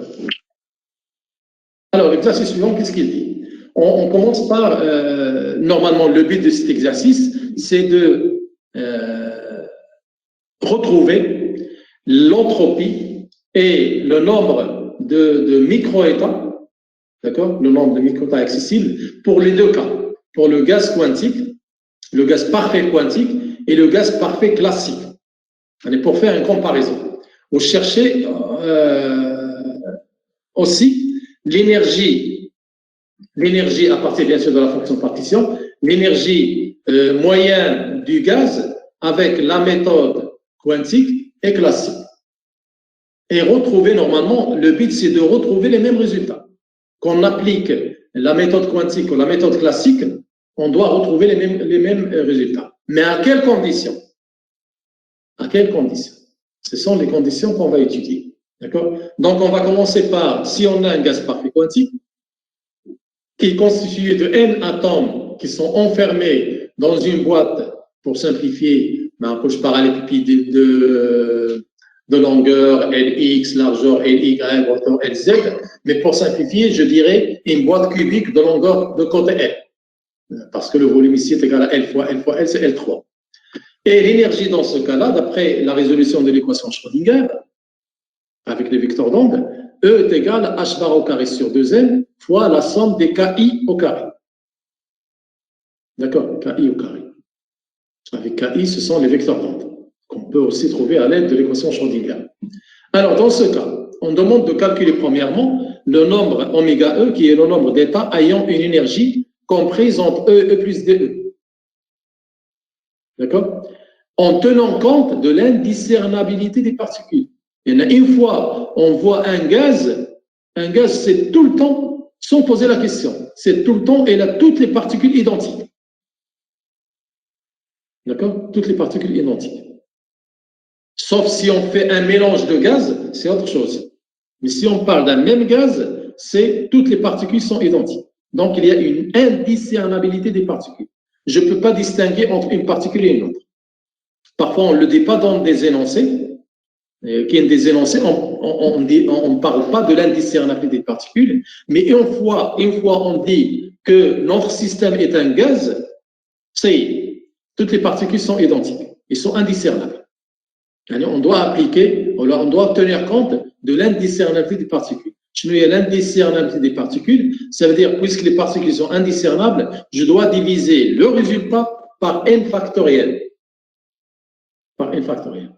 Alors, l'exercice suivant, qu'est-ce qu'il dit? On commence par, normalement, le but de cet exercice, c'est de retrouver l'entropie et le nombre de micro-états, d'accord? Le nombre de micro-états accessibles pour les deux cas, pour le gaz quantique, le gaz parfait quantique et le gaz parfait classique. Et pour faire une comparaison, vous cherchez aussi l'énergie à partir bien sûr de la fonction partition, l'énergie moyenne du gaz avec la méthode quantique et classique. Et retrouver normalement, le but c'est de retrouver les mêmes résultats. Qu'on applique la méthode quantique ou la méthode classique, on doit retrouver les mêmes résultats. Mais à quelles conditions? À quelles conditions? Ce sont les conditions qu'on va étudier. D'accord? Donc, on va commencer par, si on a un gaz parfait quantique, qui est constitué de n atomes qui sont enfermés dans une boîte, pour simplifier, je parallélépipède de longueur Lx, largeur Ly, hauteur Lz, mais pour simplifier, je dirais une boîte cubique de longueur de côté L, parce que le volume ici est égal à L fois L, c'est L3. Et l'énergie dans ce cas-là, d'après la résolution de l'équation Schrödinger, avec les vecteurs d'onde, E est égal à h bar au carré sur 2n fois la somme des KI au carré. D'accord? KI au carré. Avec KI, ce sont les vecteurs d'onde, qu'on peut aussi trouver à l'aide de l'équation Schrödinger. Alors, dans ce cas, on demande de calculer premièrement le nombre oméga E, qui est le nombre d'états ayant une énergie comprise entre E et E plus DE. D'accord? En tenant compte de l'indiscernabilité des particules. Et une fois on voit un gaz, c'est tout le temps, sans poser la question, c'est tout le temps, et là, toutes les particules identiques. D'accord? Toutes les particules identiques. Sauf si on fait un mélange de gaz, c'est autre chose. Mais si on parle d'un même gaz, c'est toutes les particules sont identiques. Donc, il y a une indiscernabilité des particules. Je ne peux pas distinguer entre une particule et une autre. Parfois, on ne le dit pas dans des énoncés. Qui est des énoncés, on ne parle pas de l'indiscernabilité des particules, mais une fois on dit que notre système est un gaz, c'est toutes les particules sont identiques, ils sont indiscernables. On doit tenir compte de l'indiscernabilité des particules. Chez nous, il y a l'indiscernabilité des particules, ça veut dire, puisque les particules sont indiscernables, je dois diviser le résultat par n factoriel. Par n factoriel.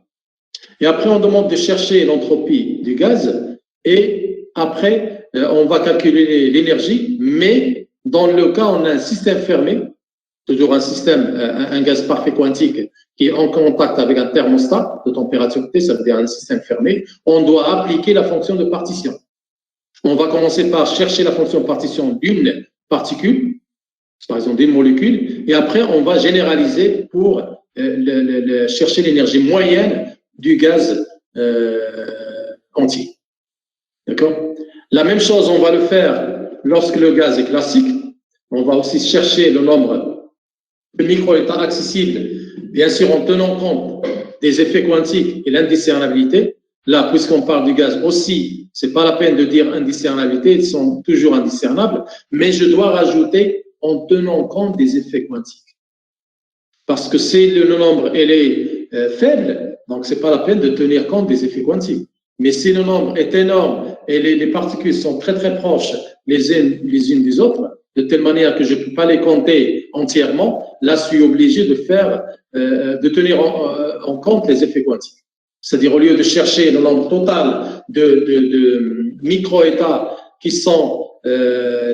Et après, on demande de chercher l'entropie du gaz, et après, on va calculer l'énergie, mais dans le cas, on a un système fermé, toujours un gaz parfait quantique qui est en contact avec un thermostat de température T, ça veut dire un système fermé, on doit appliquer la fonction de partition. On va commencer par chercher la fonction de partition d'une particule, par exemple des molécules, et après, on va généraliser pour chercher l'énergie moyenne du gaz entier. D'accord? La même chose, on va le faire lorsque le gaz est classique. On va aussi chercher le nombre de microétats accessibles, bien sûr en tenant compte des effets quantiques et l'indiscernabilité. Là, puisqu'on parle du gaz aussi, c'est pas la peine de dire indiscernabilité, ils sont toujours indiscernables, mais je dois rajouter en tenant compte des effets quantiques. Parce que si le nombre elle est faible, donc c'est pas la peine de tenir compte des effets quantiques. Mais si le nombre est énorme et les particules sont très très proches les unes des autres, de telle manière que je ne peux pas les compter entièrement, là je suis obligé de tenir en compte les effets quantiques. C'est-à-dire au lieu de chercher le nombre total de micro-états qui sont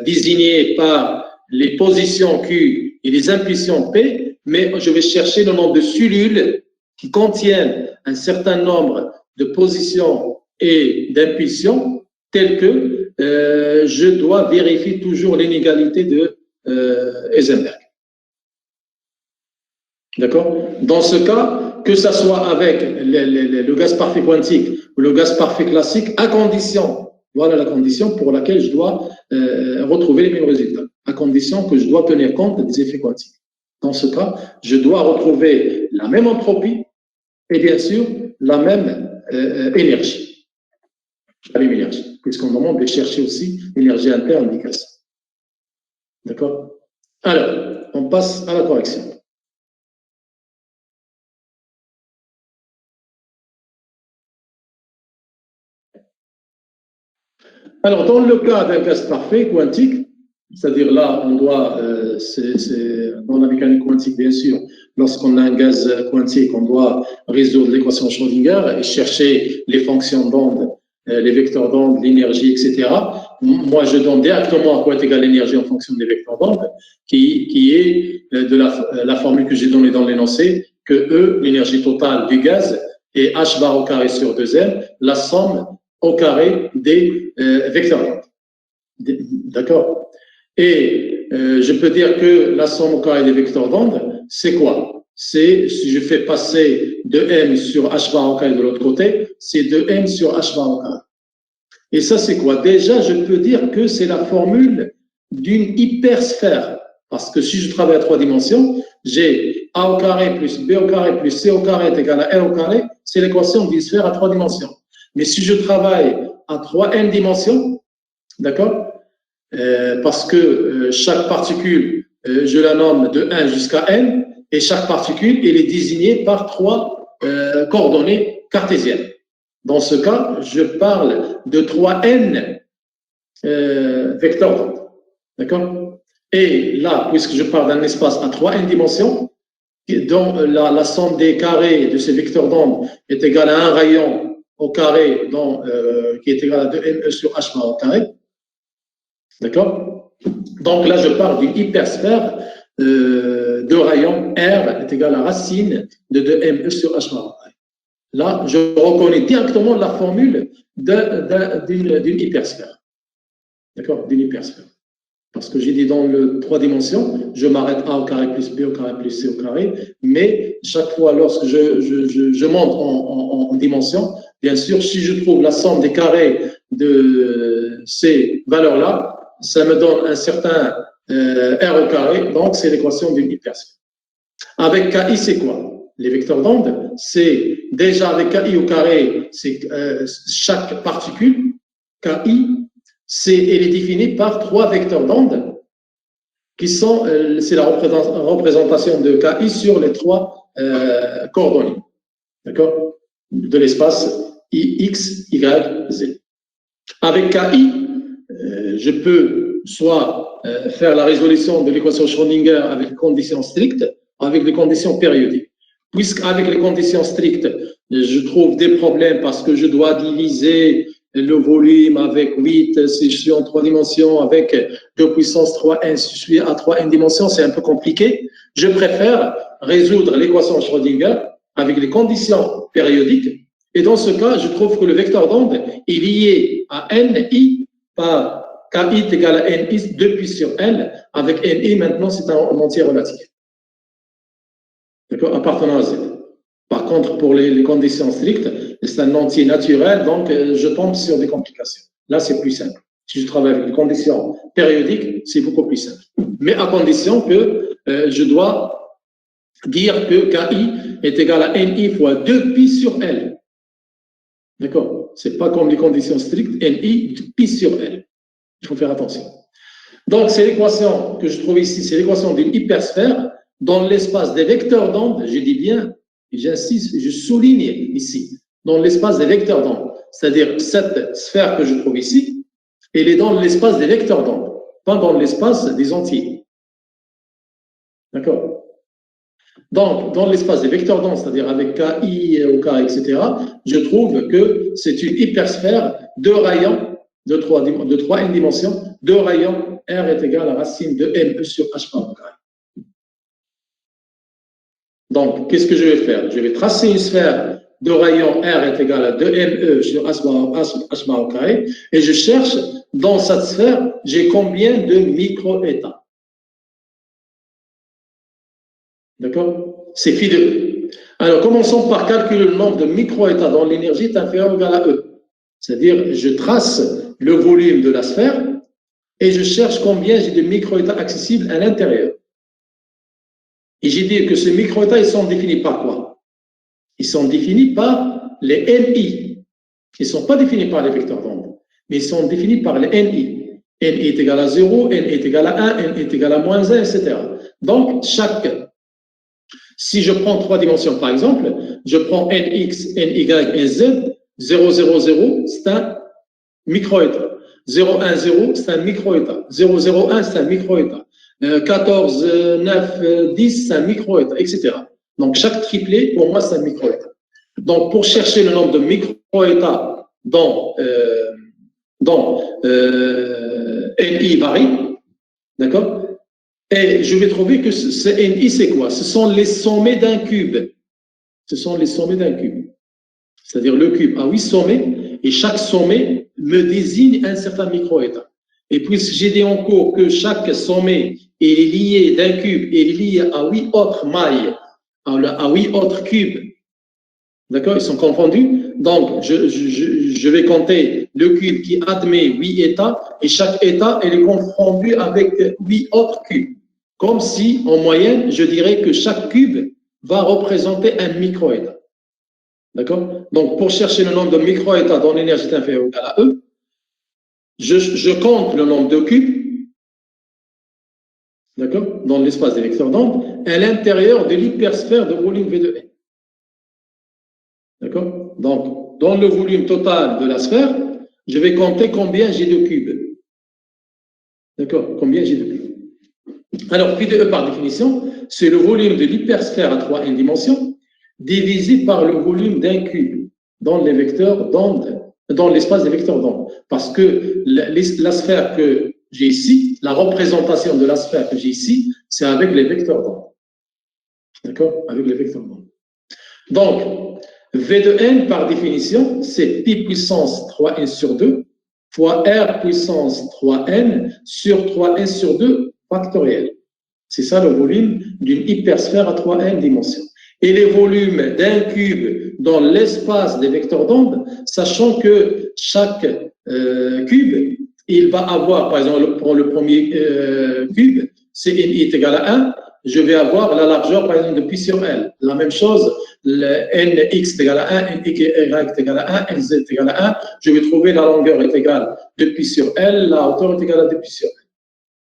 désignés par les positions Q et les impulsions P, mais je vais chercher le nombre de cellules qui contiennent un certain nombre de positions et d'impulsions telles que je dois vérifier toujours l'inégalité de Heisenberg. D'accord? Dans ce cas, que ce soit avec le gaz parfait quantique ou le gaz parfait classique, à condition, voilà la condition pour laquelle je dois retrouver les mêmes résultats, à condition que je dois tenir compte des effets quantiques. Dans ce cas, je dois retrouver la même entropie et bien sûr la même énergie. La même énergie, puisqu'on demande de chercher aussi l'énergie interne du gaz. D'accord? Alors, on passe à la correction. Alors, dans le cas d'un gaz parfait quantique, c'est-à-dire là, on doit, dans la mécanique quantique, bien sûr, lorsqu'on a un gaz quantique, on doit résoudre l'équation Schrödinger et chercher les fonctions d'onde, les vecteurs d'onde, l'énergie, etc. Moi, je donne directement à quoi est égale l'énergie en fonction des vecteurs d'onde, qui est de la formule que j'ai donnée dans l'énoncé, que E, l'énergie totale du gaz, est H bar au carré sur 2M, la somme au carré des vecteurs d'onde. D'accord? Et je peux dire que la somme au carré des vecteurs d'onde, c'est quoi? C'est, si je fais passer 2m sur h bar au carré de l'autre côté, c'est 2m sur h bar au carré. Et ça, c'est quoi? Déjà, je peux dire que c'est la formule d'une hypersphère. Parce que si je travaille à 3 dimensions, j'ai a au carré plus b au carré plus c au carré est égal à r au carré, c'est l'équation d'une sphère à 3 dimensions. Mais si je travaille à 3n dimensions, d'accord? Parce que chaque particule, je la nomme de 1 jusqu'à n, et chaque particule, elle est désignée par 3 coordonnées cartésiennes. Dans ce cas, je parle de 3n vecteurs d'onde. D'accord? Et là, puisque je parle d'un espace à 3n dimensions, dont la somme des carrés de ces vecteurs d'onde est égale à un rayon au carré qui est égal à 2ME sur H au carré. D'accord? Donc là, je parle d'une hypersphère de rayon R est égal à racine de 2ME sur H au carré. Là, je reconnais directement la formule d'une hypersphère. D'accord? D'une hypersphère. Parce que j'ai dit dans le 3 dimensions, je m'arrête A au carré plus B au carré plus C au carré, mais chaque fois lorsque je monte en dimension, bien sûr, si je trouve la somme des carrés de ces valeurs-là, ça me donne un certain R au carré, donc c'est l'équation d'une hypersphère. Avec KI, c'est quoi? Les vecteurs d'onde, c'est déjà avec KI au carré, c'est chaque particule, KI, elle est définie par 3 vecteurs d'onde qui sont, c'est la représentation de KI sur les 3 coordonnées, d'accord, de l'espace X, Y, Z. Avec KI, je peux soit faire la résolution de l'équation Schrödinger avec les conditions strictes, avec les conditions périodiques. Puisqu'avec les conditions strictes, je trouve des problèmes parce que je dois diviser le volume avec 8, si je suis en 3 dimensions, avec 2 puissance 3n, si je suis à 3n dimensions, c'est un peu compliqué. Je préfère résoudre l'équation Schrödinger avec les conditions périodiques. Et dans ce cas, je trouve que le vecteur d'onde est lié à NI par KI est égal à NI 2 pi sur L. Avec NI, maintenant, c'est un entier relatif. D'accord, appartenant à Z. Par contre, pour les conditions strictes, c'est un entier naturel, donc je tombe sur des complications. Là, c'est plus simple. Si je travaille avec les conditions périodiques, c'est beaucoup plus simple. Mais à condition que je dois dire que KI est égal à NI fois 2 pi sur L. D'accord? C'est pas comme les conditions strictes, NI pi sur L. Il faut faire attention. Donc, c'est l'équation que je trouve ici, c'est l'équation d'une hypersphère dans l'espace des vecteurs d'onde, je dis bien, et j'insiste, je souligne ici, dans l'espace des vecteurs d'onde, c'est-à-dire cette sphère que je trouve ici, elle est dans l'espace des vecteurs d'onde, pas dans l'espace des entiers. D'accord? Donc, dans l'espace des vecteurs d'onde, c'est-à-dire avec KI au carré, etc., je trouve que c'est une hypersphère de rayons de 3n dimensions, de rayons, R est égal à racine de ME sur H par au carré. Donc, qu'est-ce que je vais faire? Je vais tracer une sphère de rayon R est égal à 2ME sur H bar au carré et je cherche dans cette sphère, j'ai combien de micro-états? D'accord? C'est phi de E. Alors, commençons par calculer le nombre de micro-états dont l'énergie est inférieure ou égale à E. C'est-à-dire, je trace le volume de la sphère et je cherche combien j'ai de micro-états accessibles à l'intérieur. Et j'ai dit que ces micro-états, ils sont définis par quoi? Ils sont définis par les NI. Ils ne sont pas définis par les vecteurs d'onde, mais ils sont définis par les NI. NI est égal à 0, NI est égal à 1, NI est égal à moins 1, etc. Donc, si je prends 3 dimensions par exemple, je prends NX, NY et Z, 0, 0, 0, c'est un micro-état. 0, 1, 0, c'est un micro-état. 0, 0, 1, c'est un micro-état. 14, 9, 10, c'est un micro-état, etc. Donc, chaque triplet, pour moi, c'est un micro-état. Donc, pour chercher le nombre de micro-états dont NI varie, d'accord? Et je vais trouver que ce NI, c'est quoi? Ce sont les sommets d'un cube. Ce sont les sommets d'un cube. C'est-à-dire le cube a 8 sommets et chaque sommet me désigne un certain micro-état. Et puisque j'ai dit en cours que chaque sommet est lié d'un cube et est lié à 8 autres mailles, à 8 autres cubes, d'accord, ils sont confondus. Donc, je vais compter le cube qui admet 8 états et chaque état est confondu avec 8 autres cubes. Comme si, en moyenne, je dirais que chaque cube va représenter un micro-état. D'accord? Donc, pour chercher le nombre de micro-états dont l'énergie est inférieure ou égale à E, je compte le nombre de cubes, d'accord, dans l'espace des vecteurs d'onde, à l'intérieur de l'hypersphère de volume V de N. D'accord? Donc, dans le volume total de la sphère, je vais compter combien j'ai de cubes. D'accord? Combien j'ai de cubes. Alors, phi de E par définition, c'est le volume de l'hypersphère à 3n dimensions divisé par le volume d'un cube dans les vecteurs d'onde, dans l'espace des vecteurs d'onde. Parce que la sphère que j'ai ici, la représentation de la sphère que j'ai ici, c'est avec les vecteurs d'onde. D'accord? Avec les vecteurs d'onde. Donc, V de n, par définition, c'est pi puissance 3n sur 2 fois r puissance 3n sur 3n sur 2 factoriel. C'est ça le volume d'une hypersphère à 3n dimensions. Et les volumes d'un cube dans l'espace des vecteurs d'onde, sachant que chaque cube, il va avoir, par exemple, pour le premier cube, c'est n est égal à 1, je vais avoir la largeur, par exemple, de pi sur L. La même chose, le nx est égal à 1, ny est égal à 1, nz est égal à 1. Je vais trouver la longueur est égale de pi sur L, la hauteur est égale à 2 pi sur L.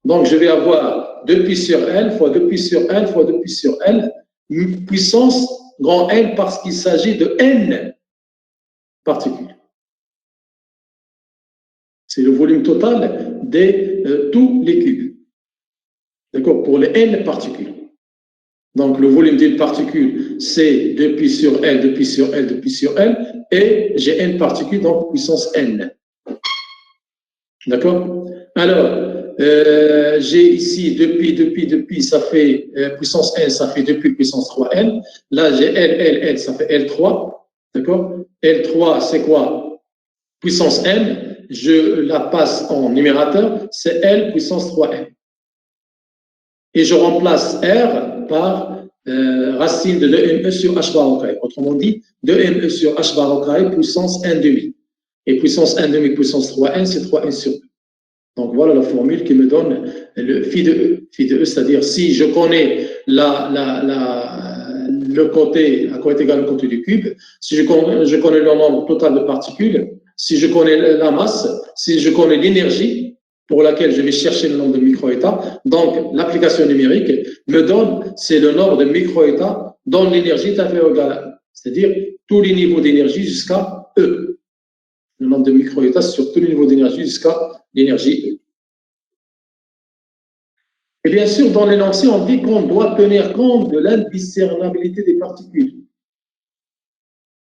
Donc, je vais avoir 2 pi sur L fois 2 pi sur L fois 2 pi sur L, puissance grand N parce qu'il s'agit de n particules. C'est le volume total de tous les cubes. D'accord? Pour les n particules. Donc, le volume d'une particule, c'est 2 pi sur L, 2 pi sur L, 2 pi sur L, et j'ai n particules, donc puissance n. D'accord? Alors, j'ai ici 2 pi, ça fait puissance n, ça fait 2 pi puissance 3n. Là, j'ai L, ça fait L3. D'accord? L3, c'est quoi? Puissance n. Je la passe en numérateur, c'est L puissance 3n. Et je remplace R par racine de 2me sur h bar au carré. Autrement dit, 2me sur h bar au carré puissance 1 demi. Et puissance 1 demi puissance 3n, c'est 3n sur 2. Donc voilà la formule qui me donne le phi de E. Phi de E, c'est-à-dire si je connais le côté, à quoi est égal le côté du cube, si je connais le nombre total de particules, si je connais la masse, si je connais l'énergie, pour laquelle je vais chercher le nombre de microétats. Donc, l'application numérique me donne, c'est le nombre de microétats dont l'énergie est inférieure ou égale à 1. C'est-à-dire tous les niveaux d'énergie jusqu'à E. Le nombre de microétats sur tous les niveaux d'énergie jusqu'à l'énergie E. Et bien sûr, dans l'énoncé, on dit qu'on doit tenir compte de l'indiscernabilité des particules.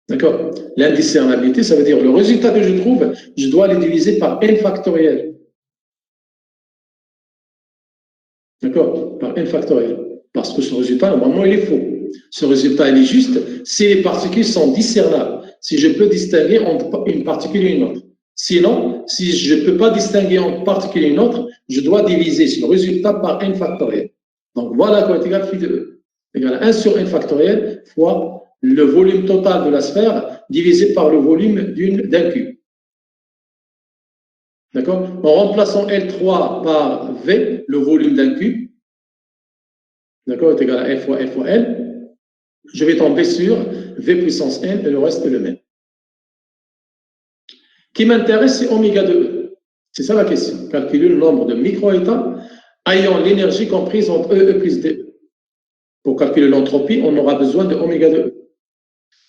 D'accord? L'indiscernabilité, ça veut dire le résultat que je trouve, je dois les diviser par n factoriel. D'accord? Par n factoriel. Parce que ce résultat, normalement, il est faux. Ce résultat, il est juste si les particules sont discernables. Si je peux distinguer entre une particule et une autre. Sinon, si je ne peux pas distinguer entre une particule et une autre, je dois diviser ce résultat par n factoriel. Donc, voilà quoi est égal phi de E. Égal à 1 sur n factoriel fois le volume total de la sphère divisé par le volume d'un cube. D'accord? En remplaçant L3 par V, le volume d'un cube, d'accord, est égal à L fois L, je vais tomber sur V puissance n et le reste est le même. Ce qui m'intéresse, c'est oméga de E. C'est ça la question. Calculer le nombre de microétats ayant l'énergie comprise entre E plus DE. Pour calculer l'entropie, on aura besoin de oméga de E.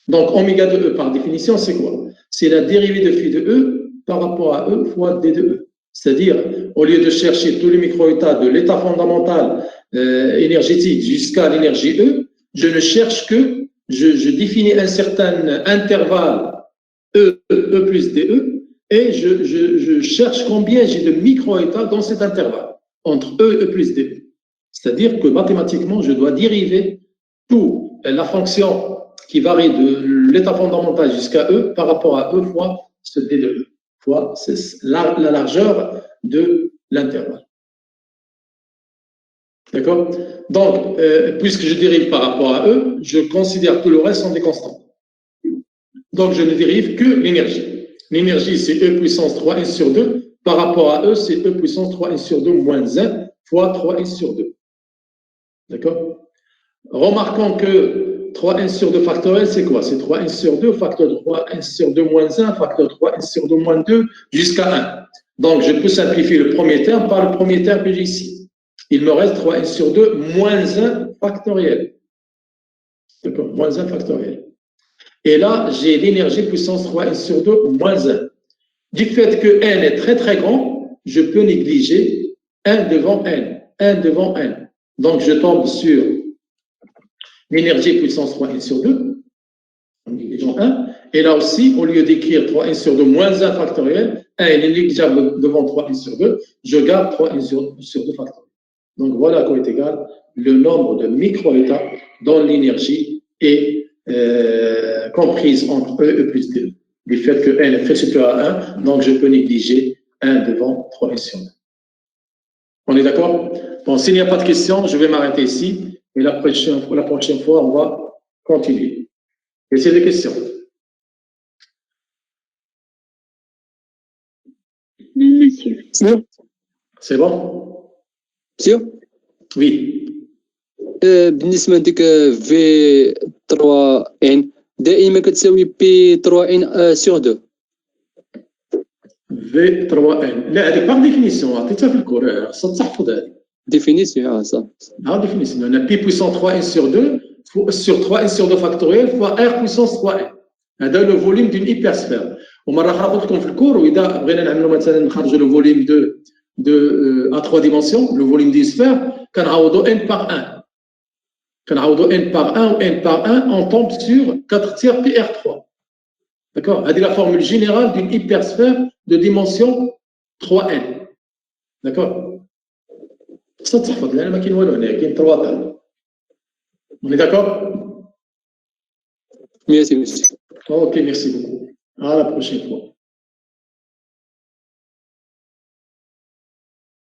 Donc, oméga de E, par définition, c'est quoi? C'est la dérivée de phi de E par rapport à E fois D de E. C'est-à-dire, au lieu de chercher tous les microétats de l'état fondamental énergétique jusqu'à l'énergie E, je ne cherche que, je définis un certain intervalle E plus DE, et je cherche combien j'ai de microétats dans cet intervalle, entre E plus DE. C'est-à-dire que mathématiquement, je dois dériver toute la fonction qui varie de l'état fondamental jusqu'à E par rapport à E fois ce D de E, fois la largeur de l'intervalle. D'accord? Donc, puisque je dérive par rapport à E, je considère que le reste sont des constantes. Donc, je ne dérive que l'énergie. L'énergie, c'est E puissance 3n sur 2. Par rapport à E, c'est E puissance 3n sur 2 moins 1 fois 3n sur 2. D'accord? Remarquons que 3n sur 2 factoriel, c'est quoi? C'est 3n sur 2, facteur 3n sur 2 moins 1, facteur 3n sur 2 moins 2, jusqu'à 1. Donc, je peux simplifier le premier terme par le premier terme que j'ai ici. Il me reste 3n sur 2 moins 1 factoriel. D'accord? Moins 1 factoriel. Et là, j'ai l'énergie puissance 3n sur 2 moins 1. Du fait que n est très très grand, je peux négliger 1 devant n. 1 devant n. Donc, je tombe sur l'énergie puissance 3n sur 2, en négligeant 1. Et là aussi, au lieu d'écrire 3n sur 2 moins 1 factoriel, 1 est négligeable devant 3n sur 2, je garde 3n sur 2 factoriel. Donc voilà quoi est égal le nombre de micro-états dont l'énergie est comprise entre E plus D. Du fait que n est très supérieur à 1, donc je peux négliger 1 devant 3n sur 2. On est d'accord? Bon, s'il n'y a pas de questions, je vais m'arrêter ici. Et la prochaine fois, on va continuer. Est-ce qu'il y a des questions? Non, monsieur. Sûr? C'est bon? Sûr? Oui. بالنسبة لديك V3N دائما كتساوي P3N sur 2. V3N. لا هذيك باغ ديفينيسيون عطيتها في الكور تحفظ هذه. Définition, ça. La définition. On a P puissance 3N sur 2 sur 3N sur 2 factoriel fois R puissance 3N. هذا le volume d'une hypersphère. ومرة أخرى قلت لكم في الكور وإذا بغينا نعملوا مثلا نخرجوا le volume à 3 dimensions, le volume d'une sphère, كنعوضوا N par 1. كنعوضوا N par 1 ou N par 1, on tombe sur 4 tiers PR3. D'accord? C'est la formule générale d'une hypersphère de dimension 3N. D'accord? Ça تحفظ لأن ما كاين والو هنا كاين 3 تاع. On est d'accord? Merci, monsieur. Ok, merci beaucoup. À la prochaine fois.